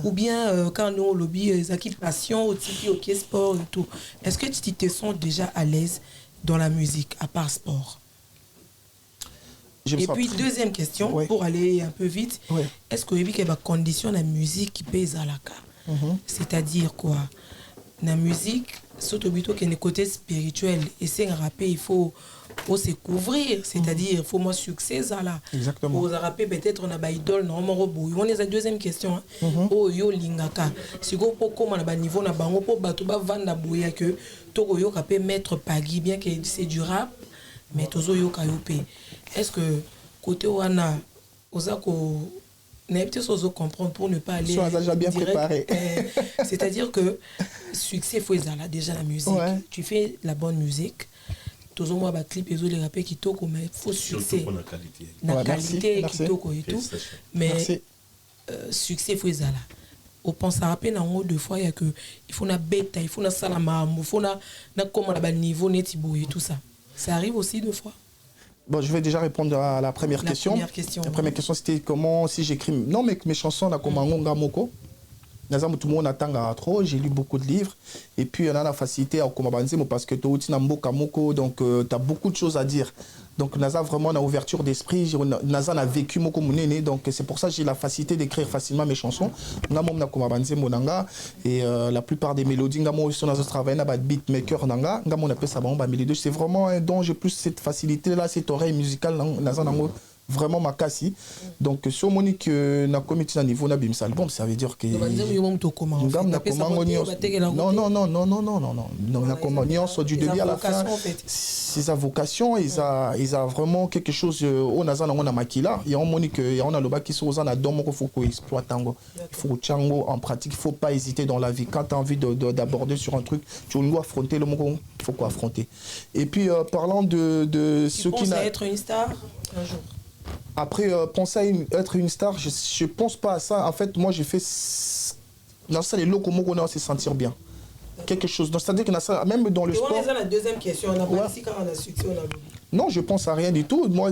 ou bien quand nous lobby zaki passion au tipi au sport et tout. Est-ce que tu te sens déjà à l'aise dans la musique à part sport? Et puis deuxième question, ouais, pour aller un peu vite, ouais, est-ce que y a condition la musique qui pèse à la cas? C'est-à-dire quoi? La musique, surtout plutôt qu'il y a un côté spirituel et c'est un rappel, il faut se couvrir, c'est-à-dire il faut moi succès ça là. Exactement. Pour rapper peut-être on a ba idole normalement robot. On est la deuxième question. Oh yo lingaka. Si go pour comment na ba niveau na bango pour bato ba vanda boya que to yo rapper mettre pagi bien que c'est du rap mais tozo yo kayopé. Est-ce que côté wana ozako n'a peut-être ozo comprendre pour ne pas aller déjà bien direct, préparé. C'est-à-dire que succès faut là déjà la musique. Ouais. Tu fais la bonne musique. Tous les mois, les clips et les rappels qui toquent, mais il faut succès. La qualité qui toque et tout. Mais succès, il faut ça là. On pense à rappeler dans deux fois, il faut une bête, il faut une salama, il faut un niveau netibou et tout ça. Ça arrive aussi deux fois. Bon, je vais déjà répondre à la première question. La première question, c'était comment, si j'écris. Non, mais mes chansons, on a comme un moko. Tout le monde attend trop, j'ai lu beaucoup de livres et puis on a la facilité à commencer parce que tu donc tu as beaucoup de choses à dire. Donc Naza vraiment une ouverture d'esprit, Naza a vécu mon communé, donc c'est pour ça que j'ai la facilité d'écrire facilement mes chansons. Et la plupart des mélodies, je travaille avec beatmaker, c'est vraiment un don, j'ai plus cette facilité là, cette oreille musicale Naza vraiment ma cassie. Donc sur Monique na comité na niveau na bim album, ça veut dire que non na communion soit du début à la fin. C'est sa vocation, ils a vraiment quelque chose au naza na makila. Il y a un Monique, il y a un loba qui sont na domo faut qu'on exploite tango. Il faut chango en pratique, il faut pas hésiter dans la vie. Quand tu as envie d'aborder sur un truc, tu dois affronter le mot, il faut quoi affronter. Et puis parlant de ce qui n'a être une star un jour. Après, penser à être une star, je ne pense pas à ça. En fait, moi, j'ai fait... Dans ça, les locaux, on va se sentir bien. Quelque chose. C'est-à-dire que même dans le sport... On est la deuxième question. On a pas ici quand on a succès, on a... Non, je pense à rien du tout. Moi,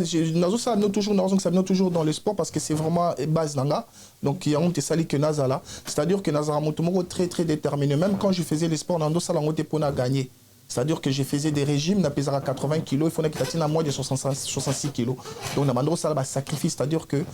ça vient toujours dans le sport parce que c'est vraiment base nanga. Donc, il y a un sali que Naza là. C'est-à-dire que Naza est très, très déterminé. Même quand je faisais les sports, Nando Salangote pour gagner. C'est-à-dire que je faisais des régimes, on pesait à 80 kg, il fallait que tu à moins de 66 kg. Donc, on a demandé ça sacrifice, c'est-à-dire que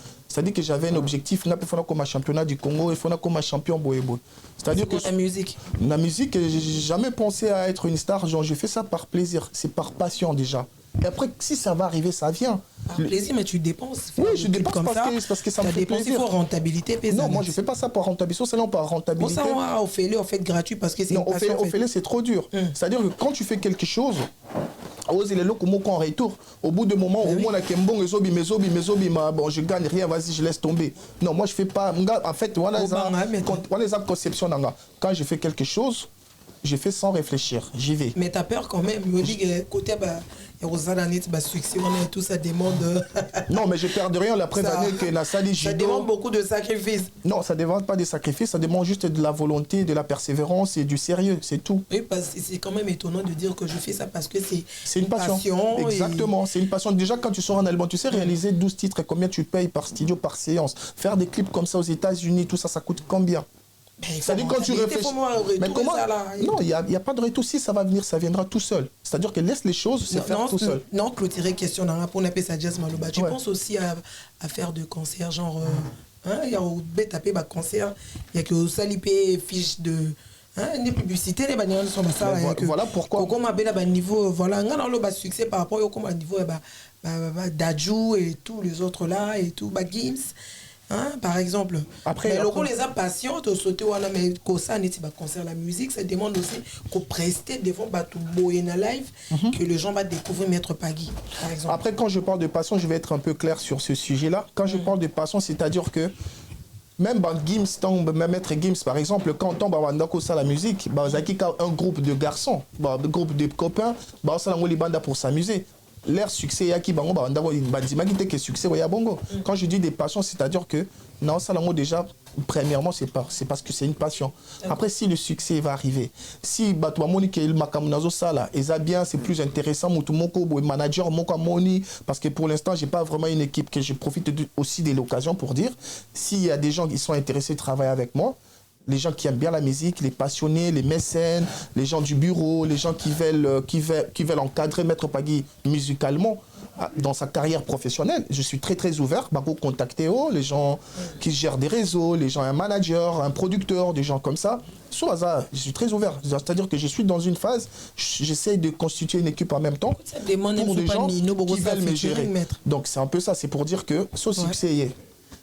j'avais un objectif, il faut comme un championnat du Congo, il faut comme un champion boyebo. C'est-à-dire que la musique. La musique, j'ai jamais pensé à être une star, genre je fais ça par plaisir, c'est par passion déjà. Et après, si ça va arriver, ça vient. Par plaisir, mais tu dépenses. Oui, je dépense parce que ça me fait plaisir. Il faut rentabilité. Non, moi je ne fais pas ça par rentabilité, c'est non par rentabilité. Pour ça, on fait gratuit parce que c'est une passion. Non, Ophélie, c'est trop dur. C'est-à-dire que quand tu fais quelque chose, en retour, au bout de moment, au moins, bon, je gagne rien, vas-y, je laisse tomber. Non, moi je ne fais pas. En fait, voilà les conceptions. Quand je fais quelque chose, je fais sans réfléchir, j'y vais. Mais tu as peur quand même, je dis côté succès, tout ça demande. Non, mais je ne perds de rien la preuve année que la salle ça demande beaucoup de sacrifices. Non, ça ne demande pas de sacrifices, ça demande juste de la volonté, de la persévérance et du sérieux, c'est tout. Oui, parce que c'est quand même étonnant de dire que je fais ça parce que c'est une passion. Exactement, c'est une passion. Déjà, quand tu sors un album, tu sais réaliser 12 titres et combien tu payes par studio, par séance. Faire des clips comme ça aux États-Unis, tout ça, ça coûte combien? C'est-à-dire quand tu réfléchis. Mais comment? Non, il n'y a pas de retour. Si ça va venir, ça viendra tout seul. C'est-à-dire que laisse les choses se faire tout seul. Non, clôturer question pour appeler ça Jazz Maloba. Tu penses aussi à faire de concerts, genre. Il y a au BTP concert, il y a que au Salipé fiche de. Des publicités, les bananes sont ça. Voilà pourquoi. Comme à niveau, voilà, on a le succès par rapport au niveau d'Adjou et tous les autres là et tout, Gims. Par exemple, après, mais après, les impatients de sauter mais ça n'est pas concert la musique, ça demande aussi qu'on preste devant tout boyena live que les gens vont découvrir Maître Pagui par exemple. Après, quand je parle de passion, je vais être un peu clair sur ce sujet là. Quand je parle de passion, c'est-à-dire que même Gims, Maître Gims par exemple, quand on tombe à la musique, un groupe de garçons, un groupe de copains, ça pour s'amuser. Leur succès qui succès bongo. Quand je dis des passions, c'est-à-dire que non, ça déjà premièrement, c'est parce que c'est une passion. Après, si le succès va arriver, si Monique et Makamunazo Sala, et ça bien, c'est plus intéressant, mon manager, parce que pour l'instant, je n'ai pas vraiment une équipe que je profite aussi de l'occasion pour dire, s'il y a des gens qui sont intéressés de travailler avec moi, les gens qui aiment bien la musique, les passionnés, les mécènes, les gens du bureau, les gens qui veulent encadrer Maître Pagui musicalement, dans sa carrière professionnelle, je suis très très ouvert. Bah, pour contacter les gens qui gèrent des réseaux, les gens, un manager, un producteur, des gens comme ça. Sur hasard, je suis très ouvert. C'est-à-dire que je suis dans une phase, j'essaie de constituer une équipe en même temps pour des gens qui veulent me gérer. Donc c'est un peu ça, c'est pour dire que ce succès,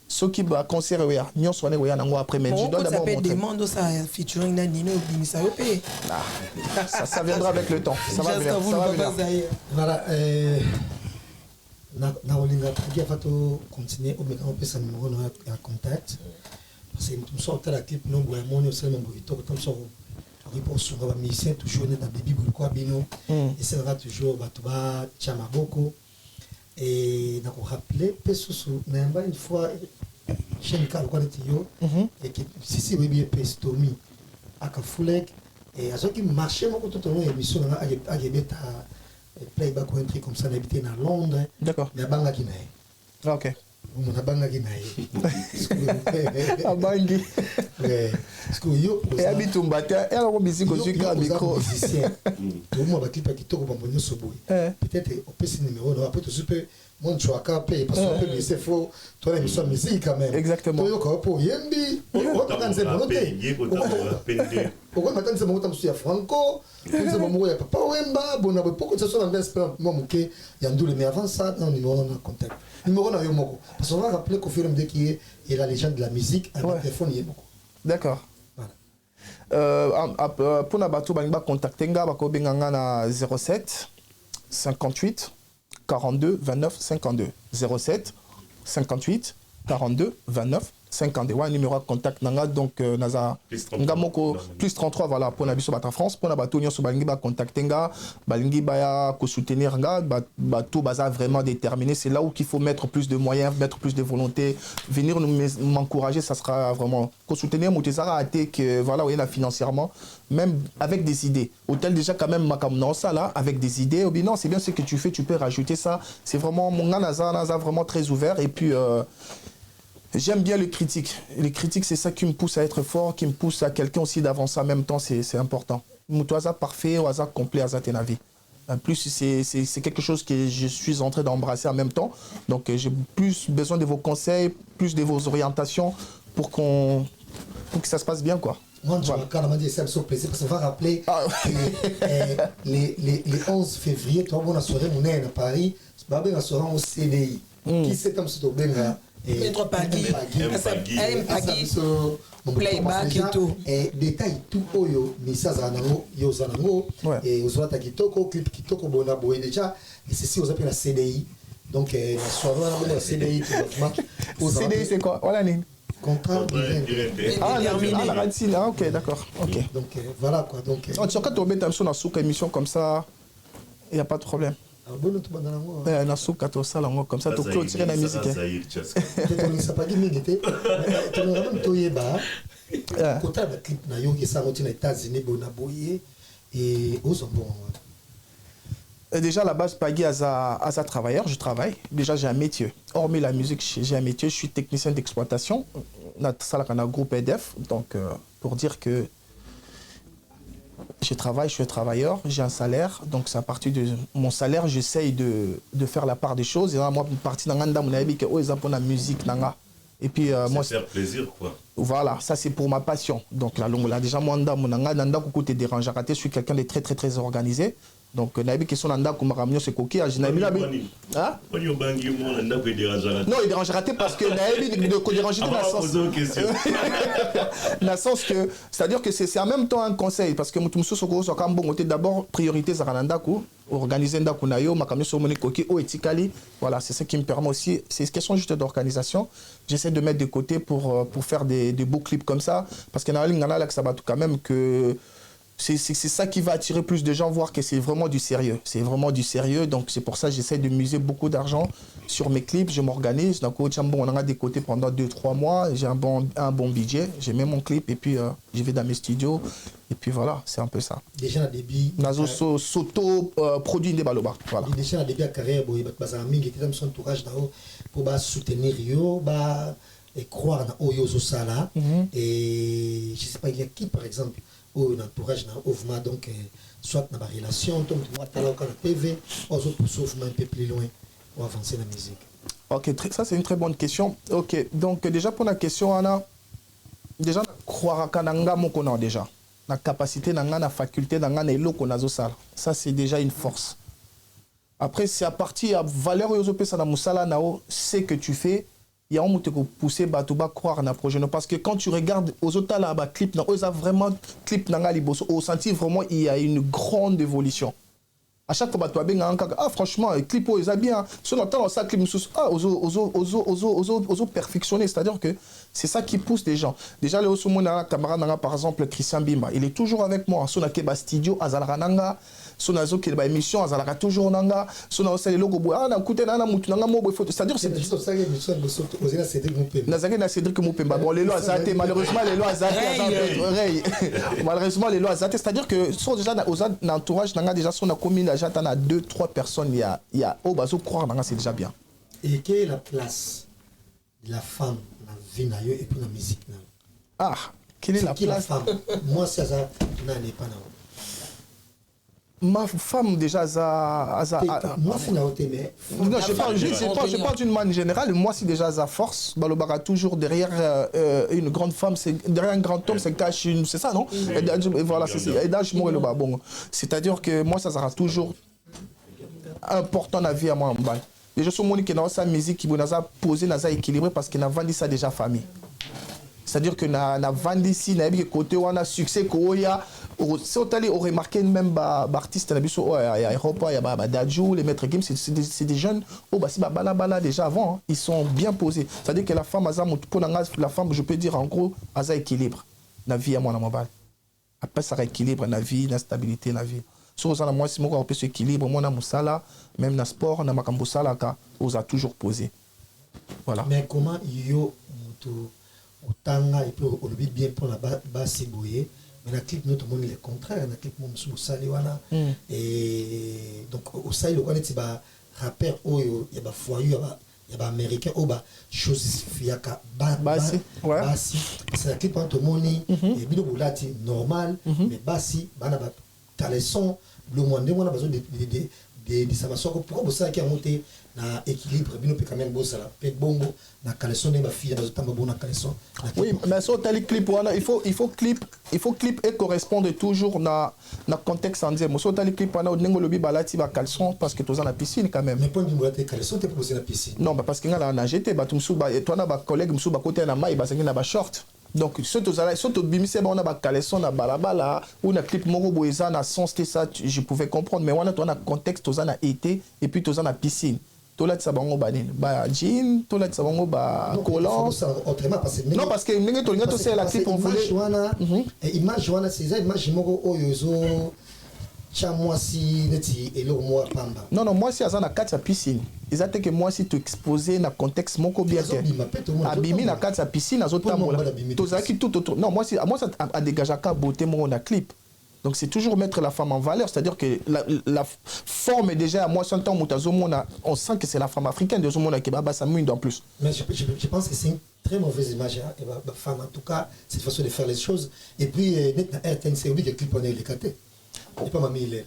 ce qui va concert nous sommes après mais je dois d'abord montrer. Ça viendra avec le temps. Ça va venir. Voilà. Na olinga Pagui va continuer au mécanisme de sa numéro de contact parce que nous sommes à la clip non bois mon aussi mon boito comme ça report sur la mission toujours dans baby quoi bino et ça va toujours batuba chamaboko et na ko rappeler pesusu na une fois chaîne car quoi yo et que si baby pestomi akafulek et à ce qui marchait mon tout ton émission à gebeta playback ou un truc comme ça, d'habiter à Londres. D'accord. Mais à Banga Guinée. Ah, ok. On a Banga Guinée. À Bangui. Parce que yo. Et habite au matin, et alors musique au sucre à micro. Tout le monde va clipper qui tourne au bambou sur bout. Peut-être au PC numéro, après tout super. Mon choix capé parce que peut c'est faux. Toi l'émission musique quand même. Exactement. Toi yo pour Yembi. On c'est volonté. Pourquoi maintenant c'est mon temps sur Franco. C'est mon mot papa Wemba bon pourquoi ça soit dans l'espace moi moké yandou mais avant ça non numéro on a contact numéro na yo moko parce qu'on va rappeler qu'au fur et à mesure qu'il est la légende de la musique avec téléphone y est beaucoup. D'accord. Voilà. Pour na bato ba contacter nga ba ko benganga na 07 58 42 29 52 07 58 42 29 52 ouais numéro de contact nanga donc naza ngamoko plus 33 voilà pour nabiso bata France pour na bato nyoso balingi ba contacter nga balingi ba ya ko soutenir nga bato baza vraiment déterminé c'est là où qu'il faut mettre plus de moyens mettre plus de volonté venir m'encourager ça sera vraiment ko soutenir motezara até que voilà oui là financièrement même avec des idées hôtel déjà quand même makamna ça là avec des idées ou bien non c'est bien ce que tu fais tu peux rajouter ça c'est vraiment mon naza vraiment très ouvert et puis j'aime bien les critiques. Les critiques, c'est ça qui me pousse à être fort, qui me pousse à quelqu'un aussi d'avancer en même temps, c'est important. Moutouaza parfait, ou hasard complet, hasard tenavi. En plus, c'est quelque chose que je suis en train d'embrasser en même temps. Donc, j'ai plus besoin de vos conseils, plus de vos orientations pour que ça se passe bien, quoi. Moi, je vais dire ça me plaisir parce qu'on va rappeler que les 11 février, toi, on a soirée, on est à Paris, c'est pas bien, on sera au CDI. Qui s'est comme ça, Maître Pagui, playback et tout. Et détail tout oyo, mais ça zanango, yo zanango, et aux autres kitoko, clip kitoko bona boé déjà, et ceci aux appelle la CDI. Donc la soirée on a la CDI pour CDI c'est quoi? Voilà les contrat la radicine, ok d'accord. OK. Donc voilà quoi. Donc tu sais quand tu mets sur une émission comme ça, il y a pas de problème. Na souka to sala ngo comme ça to clôturer la musique. Ça pas dit minute. Tu nous ramènes toyeba. Côté de clip na yo qui ça aux États-Unis bona boyer et aux bon. Déjà à la base Pagui asa travailleur, je travaille. Déjà j'ai un métier. Hormis la musique, j'ai un métier, je suis technicien d'exploitation. Na sala kana groupe EDF donc pour dire que je travaille, je suis un travailleur, j'ai un salaire, donc c'est à partir de mon salaire, j'essaye de faire la part des choses. Et là, moi, une partie dans la musique, et puis moi, c'est faire plaisir quoi. Voilà, ça c'est pour ma passion. Donc là, déjà moi, je suis quelqu'un de très très très organisé. Donc naïbi question nanda ko makamnyo se koki a jinabi na hein non il dérangera parce que naïbi de ko déranger dans le sens que c'est-à-dire que c'est en même temps un conseil parce que mutu mususu ko so kambo ngote d'abord priorité za nanda ko organiser ndako na yo makamnyo so moni koki o etikali voilà c'est ça qui me permet aussi c'est une question juste d'organisation j'essaie de mettre de côté pour faire des beaux clips comme ça parce que na lingana là que ça va tout quand même que C'est ça qui va attirer plus de gens, voir que c'est vraiment du sérieux. C'est vraiment du sérieux. Donc, c'est pour ça que j'essaie de miser beaucoup d'argent sur mes clips. Je m'organise. Donc, on en a des côtés pendant 2-3 mois. J'ai un bon budget. Je mets mon clip et puis je vais dans mes studios. Et puis voilà, c'est un peu ça. Déjà, le début. Nazo s'auto-produit des baloba. Voilà. Déjà, le début de la carrière, il y a dans son entourage pour soutenir Rio, et croire dans Oyo Sala. Et je ne sais pas, il y a qui par exemple ou un entourage dans Ovma, donc soit dans la relation, donc tu vois, tu as la PV, ou sauf un peu plus loin pour avancer la musique. Ok, ça c'est une très bonne question. Ok, donc déjà pour la question, Anna, déjà, croire à Kananga Mokona déjà. La capacité, la faculté, ça c'est déjà une force. Après, c'est à partir de la valeur de ce que tu fais. Il y a un moment où pousser à croire dans le projet. Parce que quand tu regardes aux autres clips, ils ont vraiment clip au senti vraiment il y a une grande évolution. À chaque fois, tu as franchement, le clip est bien. Sur le temps, ça clip aux perfectionner. C'est-à-dire que c'est ça qui pousse les gens. Déjà, le camarade, par exemple, Christian Bimba, il est toujours avec moi. Sur le studio, Azalananga. Son azo qui est émission azalaka toujours nanga son azo le logo boa na kuté na mutu nanga mo photo c'est-à-dire c'est ça émission de sauter aux Cédric Mupemba nazaki na Cédric Mupemba bon les lois azate malheureusement les lois azate malheureusement les lois azate c'est-à-dire que sont déjà aux entourage nanga déjà son a commis la jata na 2-3 personnes il y a au bazo croire nanga c'est déjà bien. Et quelle est la place de la femme dans la vie na yo et puis dans la musique na? Ah, quelle est la place femme moi c'est ça n'est pas na. Ma femme déjà moi c'est mais non je parle d'une manière générale. Moi si déjà sa force balobara toujours derrière une grande femme, c'est derrière un grand homme c'est cache une, c'est ça non? Et voilà c'est bon, c'est-à-dire que moi ça sera toujours important dans la vie à moi en bas. Et je suis monique dans sa musique qui vous a posé dans sa équilibré parce qu'il a vendu ça déjà famille. C'est-à-dire que na vendu ici na bien côté on a succès koya si on allait remarquer même artistes na biso à Europe il y a Dadju les maîtres Gims c'est des jeunes si bala déjà avant ils sont bien posés. C'est-à-dire que la femme pour la femme je peux dire en gros a équilibre la vie à moi dans mon bal. Après ça équilibre la vie la stabilité la vie. Sur ça moi si moi on peut s'équilibre moi na musala même na sport na makambo sala ka on a toujours posé. Voilà. Mais comment yo Otanga et puis on le vit bien pour la base boyer mais la clip notre monde le contraire la clip mon sous saliwana et donc au sali le connaît ba rappeur oyo ya ba foyer ya ba américain o ba chose fiaka basi c'est la clip entre moni et bino bolati normal mais basi bana ba caleçon le monde on a besoin de ça va sortir pourquoi ça qui a monté na équilibre bino pe quand même bossa la pe bongo na caleçon ne ba fille na zotamba bona caleçon. Oui mais so tali clip wana il faut clip et correspondre toujours na contexte en dire so tali clip wana nengo lobi balati ba caleçon parce que tous en la piscine quand même. Mais point du bolati caleçon te poser la piscine. Non bah parce que ngala na jeté ba tumsu ba et toi na ba collègue musu ba côté na mai ba sengi na ba short. Donc surtout bimise on a ba caleçon na balabala ou na clip moko boeza na sens que ça je pouvais comprendre mais wana toi na contexte tous en a été et puis tous en la piscine. Tola tsabango banin ba jean tola tsabango ba collant autrement parce que non parce que ninga to linga to c'est la clip on voulait image wana c'est ça image moko oyozo cha moi si neti et le moi pamba non moi si azana kati ya piscine ezate que moi si tu exposé na contexte moko bien que abimi na kati ya piscine azotambola tozaki tout autour non moi ça a dégagé ka beauté moko na clip. Donc c'est toujours mettre la femme en valeur, c'est-à-dire que la forme est déjà à moi son temps on sent que c'est la femme africaine de ce monde qui va ça en plus. Mais je pense que c'est une très mauvaise image la femme en tout cas cette façon de faire les choses et puis net na RTNC oublie que clip on est les caté. Et pas mamie il est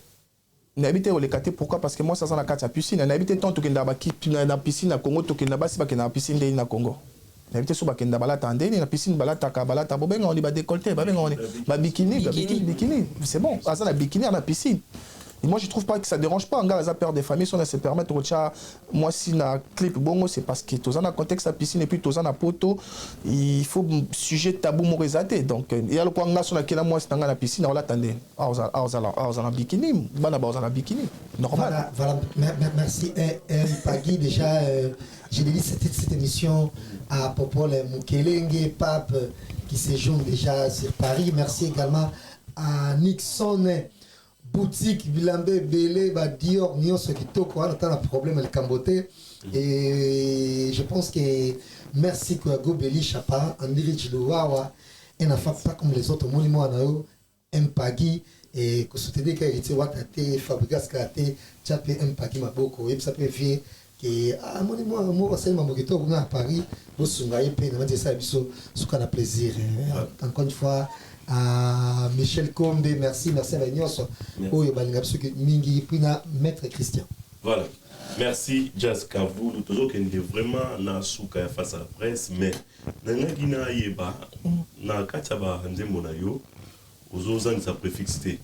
n'habité au Lekate pourquoi parce que moi ça sent la carte à piscine n'habité tant que na piscine à Congo to que na basi ba que na piscine de na Congo. N'habité sur bakenda balata andeni na piscine balata ka balata bobenga on ba décolleté ba benga on ba bikini c'est bon ça na bikini à la piscine. Et moi je trouve pas que ça dérange pas un gars à peur des familles si on se permettre moi si na clip bongo c'est parce que tous en a contexte à piscine et puis tous en a poto il faut sujet tabou morézaté donc il y a le point là sur laquelle moi c'est dans la piscine on l'attendait en bikini bana ba en bikini normal. Voilà merci Pagui déjà j'ai dédié cette émission à Popol Mukelenge Pape qui séjourne déjà sur Paris. Merci également à Nixon boutique Bilambe Belé ba Dior nyonso kitoko on a un problème le Camboté et je pense que merci quoi go Beli Chapa Andiri Chiluwawa et n'a pas comme les autres monuments anayo Mpagi et que soutenir que était watate Fabregas Kate Chapé Mpagi maboko et ça peut faire que ah monument moi c'est ma mokito à Paris au sungaye pe na ça biso suka na plaisir encore une fois à Michel Combe merci à Nyonso oyo balinga biso mingi pina maître Christian. Voilà. Merci Jazz Kavu, nous toujours qu'on est vraiment na souka face à la presse mais nanga gina yeba na kataba nzembo na yo ozozan sa préfixité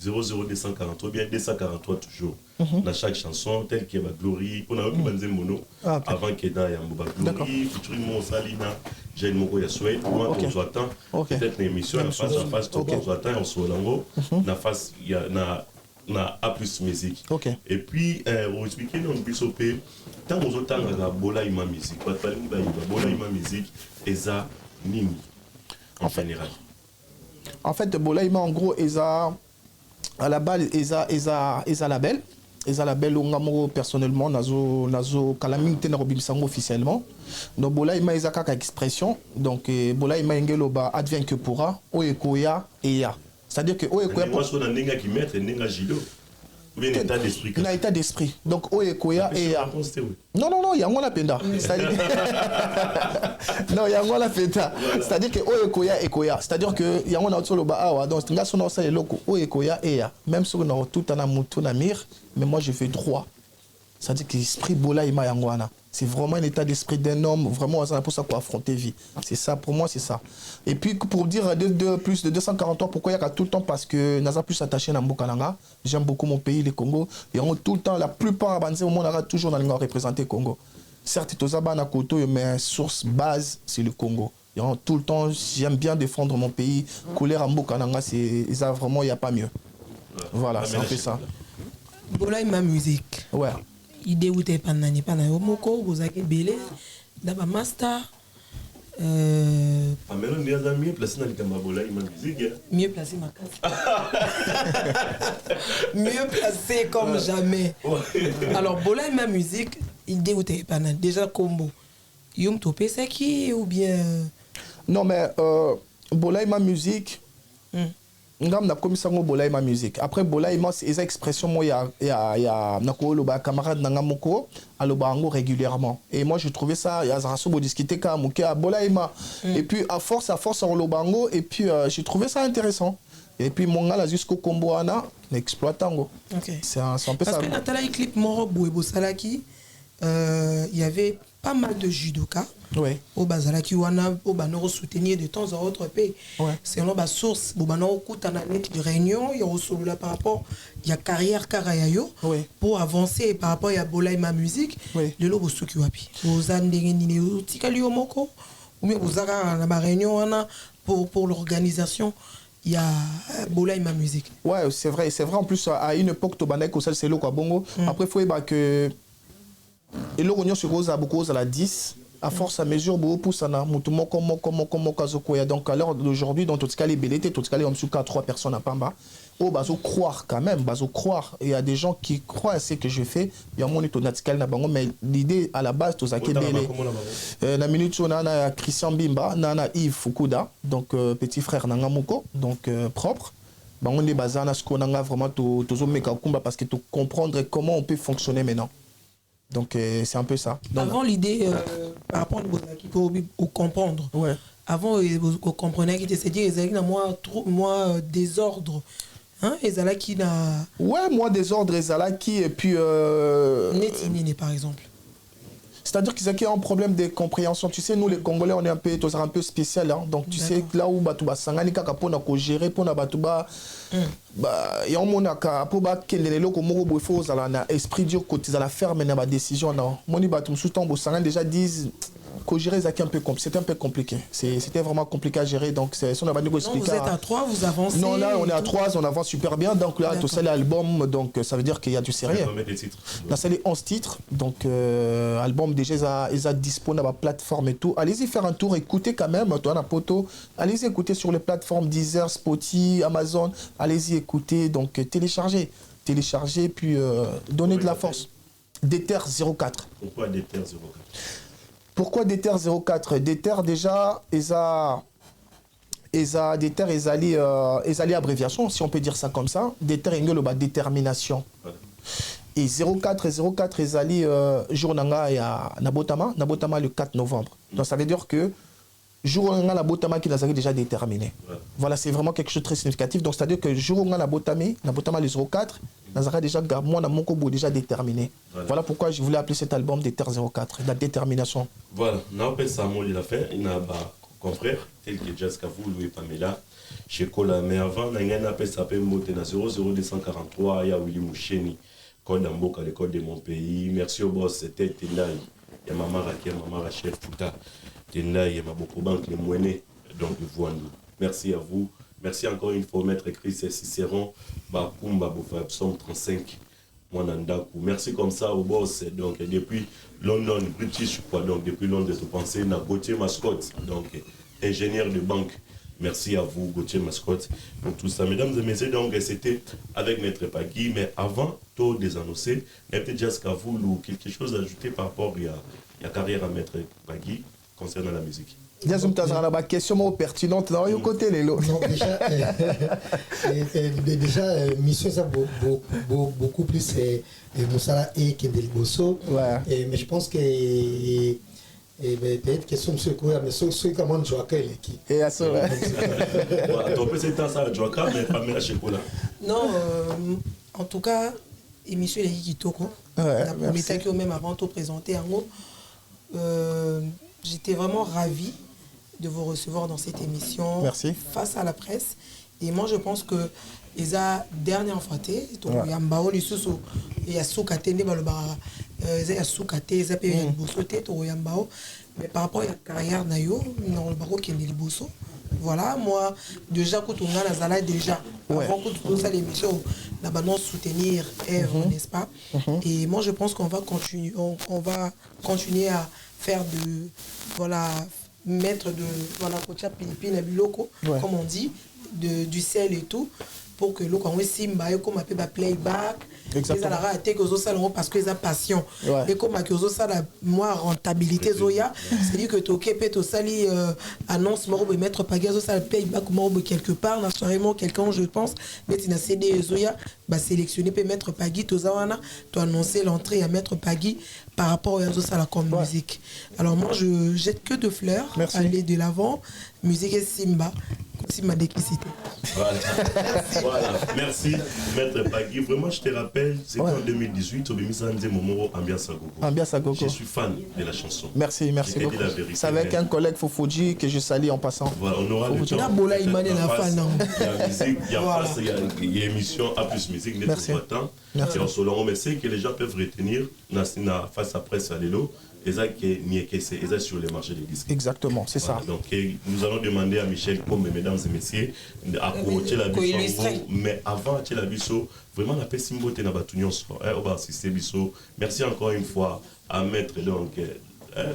00243 bien 243 toujours dans chaque chanson telle que Glory on a eu nzembo avant que da yambo Glory featuring Mon Salina j'ai moko ya Sway moi on s'attend peut-être une émission face à face on s'attend on se lango na face ya na A plus musique. Et puis on explique non bisopé tant aux autres bola ima musique pas parler bola ima musique eza nini en général. En fait bola ima en gros eza à la base eza label ongamo personnellement nazo calamité na robimsango officiellement donc bola ima eza kaka expression donc bola ima ngelo ba advient que pourra oyekoya et ya. C'est-à-dire que Oyekoya moi je suis qui mettre ninga Gido ou bien état d'esprit. Un état d'esprit. Donc Oyekoya et non, il y a la penda. Non, il y a la penda. C'est-à-dire que Oyekoya et Koya. C'est-à-dire que il y a un autre ba donc nga son ça loko Oyekoya et ya. Même si on a tout en amutu na mir, mais moi je fais droit. C'est-à-dire que l'esprit bola ima yangwana. C'est vraiment un état d'esprit d'un homme, vraiment pour ça qu'on affronter vie. C'est ça, pour moi, c'est ça. Et puis, pour dire plus de 243, pourquoi il y a tout le temps? Parce que nous sommes plus attachés à Mbokalanga. J'aime beaucoup mon pays, le Congo. Et on tout le temps, la plupart des monde on toujours dans le représenter le Congo. Certes, tout ça, mais source base, c'est le Congo. Et tout le temps, j'aime bien défendre mon pays. Colère à Mbokalanga, vraiment, il n'y a pas mieux. Voilà, c'est un peu ça. Bola et ma musique. Ouais. Idée où t'es pas nani pas nayo moko vous avez belé d'aba master Pamela ndiye za mieux placé dans le Cambola ima musique mieux placé ma case mieux placé comme jamais alors bola ma musique idée où t'es pas nani déjà combo yum topé c'est qui ou bien non mais bola ma musique ngam na komisa ngo bola ma musique après bola ma c'est expression moi ya nako lo ba camarade na ngamoko aloba ngo régulièrement et moi je trouvais ça ya zaso bo discuter ka muke bola ma et puis à force on lo bango et puis j'ai trouvé ça intéressant et puis mon gars là jusqu'au combo ana exploitango c'est un peu ça parce que natala clip moro boebo salaki il y avait pas mal de judoka au bazalaki wana au banoro soutenir de temps à autre pays selon ba source bo banoro kutana net de réunion il y a solo par rapport il y a carrière karayayo pour avancer par rapport à bola ma musique le lobo soki wapi ozandenge nini utikali moko ou bien ozaka na ba réunion wana pour l'organisation il y a bola ma musique c'est vrai en plus à une époque to banek osal c'est lo kwa bongo après faut ba que et le rognon sur Rosa beaucoup à la 10 à force à mesure beaucoup pousse na mutumo comme kazokoya donc à l'heure d'aujourd'hui dans tout ce cas les belletés tout ce cas les hommes sous 3 personnes à Pamba oh bazo croire quand même bazo croire il y a des gens qui croient à ce que je fais il y a mon étonatikal na bango mais l'idée à la base tout ça qui belé la minute on a Christian Bimba na Yves Fukuda donc petit frère na ngamoko donc propre bango les bazana ce qu'on a vraiment tout meka kumba parce que tout comprendre comment on peut fonctionner maintenant. Donc c'est un peu ça. Donc, avant l'idée par rapport au comprendre. Avant vous comprenez qui était dit les moi désordre. Hein ezalaki na moi désordre ezalaki et puis Netini par exemple. C'est-à-dire qu'ils ont un problème de compréhension. Tu sais, nous les Congolais, on est un peu spécial. Hein? Donc tu sais, là où Batouba Sangani Kaka pour nous gérer, pour nous Batouba, et on m'a dit pour que les locaux Moro faut esprit dur côté de la ferme et la décision. Non, Moni Batoum sous ton Sangani déjà disent C'était un peu compliqué. C'était vraiment compliqué à gérer. Donc, c'est on a vous êtes à 3, vous avancez. Non, là, on est à 3, on avance super bien. Donc, là, tout ça, l'album, donc ça veut dire qu'il y a du sérieux. Combien de titres? Là, c'est les 11 titres. Donc, album, déjà, ils ont disponible à la plateforme et tout. Allez-y faire un tour, écoutez quand même, toi, la poto. Allez-y écouter sur les plateformes Deezer, Spotify, Amazon. Allez-y écouter, donc téléchargez, puis donnez de la force. Déter 04. Pourquoi Déter 04? Pourquoi Déter 04? Déter, déjà, ils allaient abréviation, si on peut dire ça comme ça. Déter, il détermination. Voilà. Et 04, ils allaient jour Nabotama le 4 novembre. Donc ça veut dire que jour Nabotama qui nous a déjà déterminé. Voilà, c'est vraiment quelque chose de très significatif. Donc c'est-à-dire que jour Nabotama le 04, nous avons déjà déjà déterminé. Voilà pourquoi je voulais appeler cet album Déter 04, la détermination. Voilà, on appelle ça mot de la fin. Il y a un confrère, tel que Jessica vous, Louis Pamela, chez Kola. Mais avant, on a un appel qui s'appelle Moté 00243, il y a Willy Moucheni. Code d'Amboka, l'école de mon pays. Merci au boss, c'était Tendai. Il y a Maman Raquel, Maman Rachel Fouta. Tendai, il y a Maboko Banque, les Mouenés. Donc, Voandou. Merci à vous. Merci encore une fois, Maître Chris Cicéron. Bakumba, Bofa, Psalm 35. Mwanandaku. Merci comme ça au boss. Donc, depuis London, British, quoi. Donc, depuis Londres, tu pensais, na Gauthier Mascotte. Donc, ingénieur de banque. Merci à vous, Gauthier Mascotte, pour tout ça. Mesdames et messieurs, donc c'était avec Maître Pagui, mais avant tout désannoncer, il y a peut-être Jessica vous ou quelque chose à ajouter par rapport à la carrière à Maître Pagui concernant la musique. Diazum Tazara, la question pertinente, dans le côté, les lots. Non, déjà, mission, ça beaucoup plus Moussala et Kendel Bosso. Mais je pense que. Et peut-être que son secours, mais son comment tu as quel qui. Et à ça, ouais. Tu peux c'est ça, tu as mais pas mal à chocolat. Non, en tout cas, émission est qui toko. La première que même avant de présenter en gros, j'étais vraiment ravie de vous recevoir dans cette émission. Merci. Face à la presse. Et moi, je pense que les dernière fois, il y a Mbao, les sous, il y a Soukate, mais par rapport à la carrière Nayo, dans le barreau qui est le Bosso, voilà, moi, déjà, quand on a la Zala, déjà, avant que tout ça, l'émission, la balance soutenir Ève, n'est-ce pas? Et moi, je pense qu'on va continuer, on va continuer à faire de, voilà, mettre de, voilà, Kocha Philippine, Biloko, comme on dit, du sel et tout, pour que l'eau, quand on est simba, comme on appelle playback, parce que ont passion. Et comme moi rentabilité zoya, c'est-à-dire que tu peux sali annonce morbe mettre pagazo ça payback morbe quelque part naturellement quelqu'un je pense mais tu as cédé zoya bah sélectionner peut mettre pagi tozawana tu annoncer l'entrée à mettre pagi par rapport à ça comme musique. Alors moi je jette que de fleurs. Merci. Aller de l'avant musique et simba d'électricité. Voilà. Voilà. Merci, Maître Pagui. Vraiment, je te rappelle, c'était en 2018, au Bimisanze Momoro, Ambiance à Gogo. Ambiance à Gogo. Je suis fan de la chanson. Merci beaucoup. C'est avec un collègue Fofoudji que je salue en passant. Voilà, on aura le temps. Il y a musique, il y a émission A plus musique, merci. Merci. Mais c'est que les gens peuvent retenir, face à presse à l'élo. Et sur les marchés des disques. Exactement, c'est ça. Donc nous allons demander à Michel Combe, mesdames et messieurs, à coacher la biso. Mais avant la biso, vraiment la paix Simbote na batunion so. Merci encore une fois à Maître donc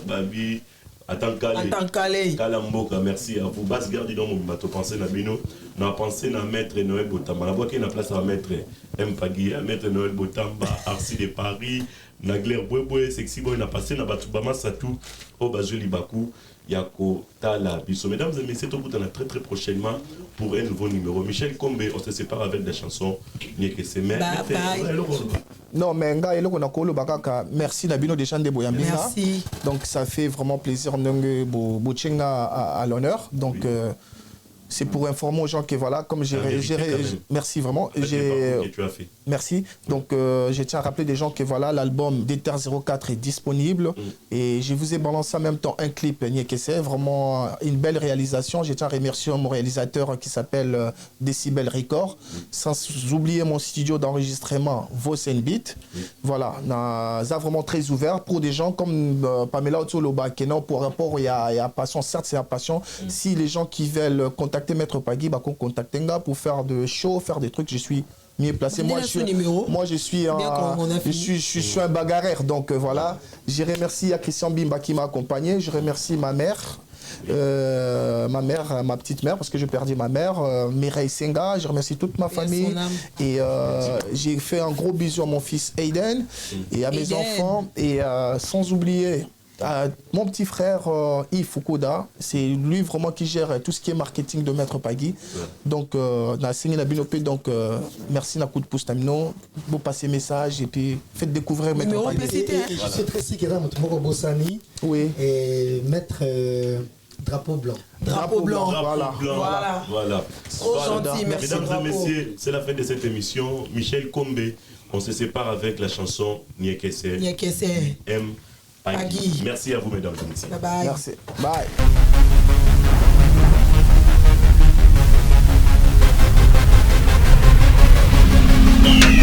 Babi Atankale Kalamboka, merci à vous. Basse garde dans mon bateau pensé na bino, na pensé na Maître Noël Botamba. La boîte qui na place à Maître M Pagui, Maître Noël Botamba, Arci de Paris. Nagler Boué, Sexy Boy, n'a passé, n'a pas tout, Satou, au Bazou Libakou, Yako, Tala, Bisso. Mesdames et messieurs, on vous très très prochainement pour un nouveau numéro. Michel Combe, on se sépare avec des chansons. Non, mais merci Nabino Deschamps Boyambina. Donc ça fait vraiment plaisir de Bochenga à l'honneur. Donc C'est pour informer aux gens que voilà, comme merci vraiment. Merci. Donc je tiens à rappeler des gens que voilà, l'album Déter 04 est disponible et je vous ai balancé en même temps un clip Niekese, vraiment une belle réalisation. Je tiens à remercier mon réalisateur qui s'appelle Decibel Record, sans oublier mon studio d'enregistrement Vosenbeat. Voilà, ça vraiment très ouvert pour des gens comme Pamela Otsoloba qui non pour rapport il y a passion, certes c'est la passion. Si les gens qui veulent contacter Maître Pagui, bah, contacter Nga pour faire de shows, faire des trucs, je suis mieux placé. Moi je suis un bagarreur, donc voilà. Je remercie à Christian Bimba qui m'a accompagné, je remercie ma mère. Ma petite mère, parce que j'ai perdu ma mère, Mireille Senga, je remercie toute ma famille et j'ai fait un gros bisou à mon fils Aiden et à mes enfants et sans oublier mon petit frère Yves Fukuda, c'est lui vraiment qui gère tout ce qui est marketing de Maître Pagui. Donc, donc merci Nakou de Poustamino, vous passez message et puis faites découvrir Maître Pagui. Je sais très qu'il y a Moko Bossani et Maître Drapeau Blanc. Drapeau Blanc. Voilà. Trop gentil, merci. Mesdames et messieurs, c'est la fin de cette émission. Michel Kombe, on se sépare avec la chanson Niekese. M. Pagui. Merci à vous, mesdames et messieurs. Bye bye. Merci. Bye.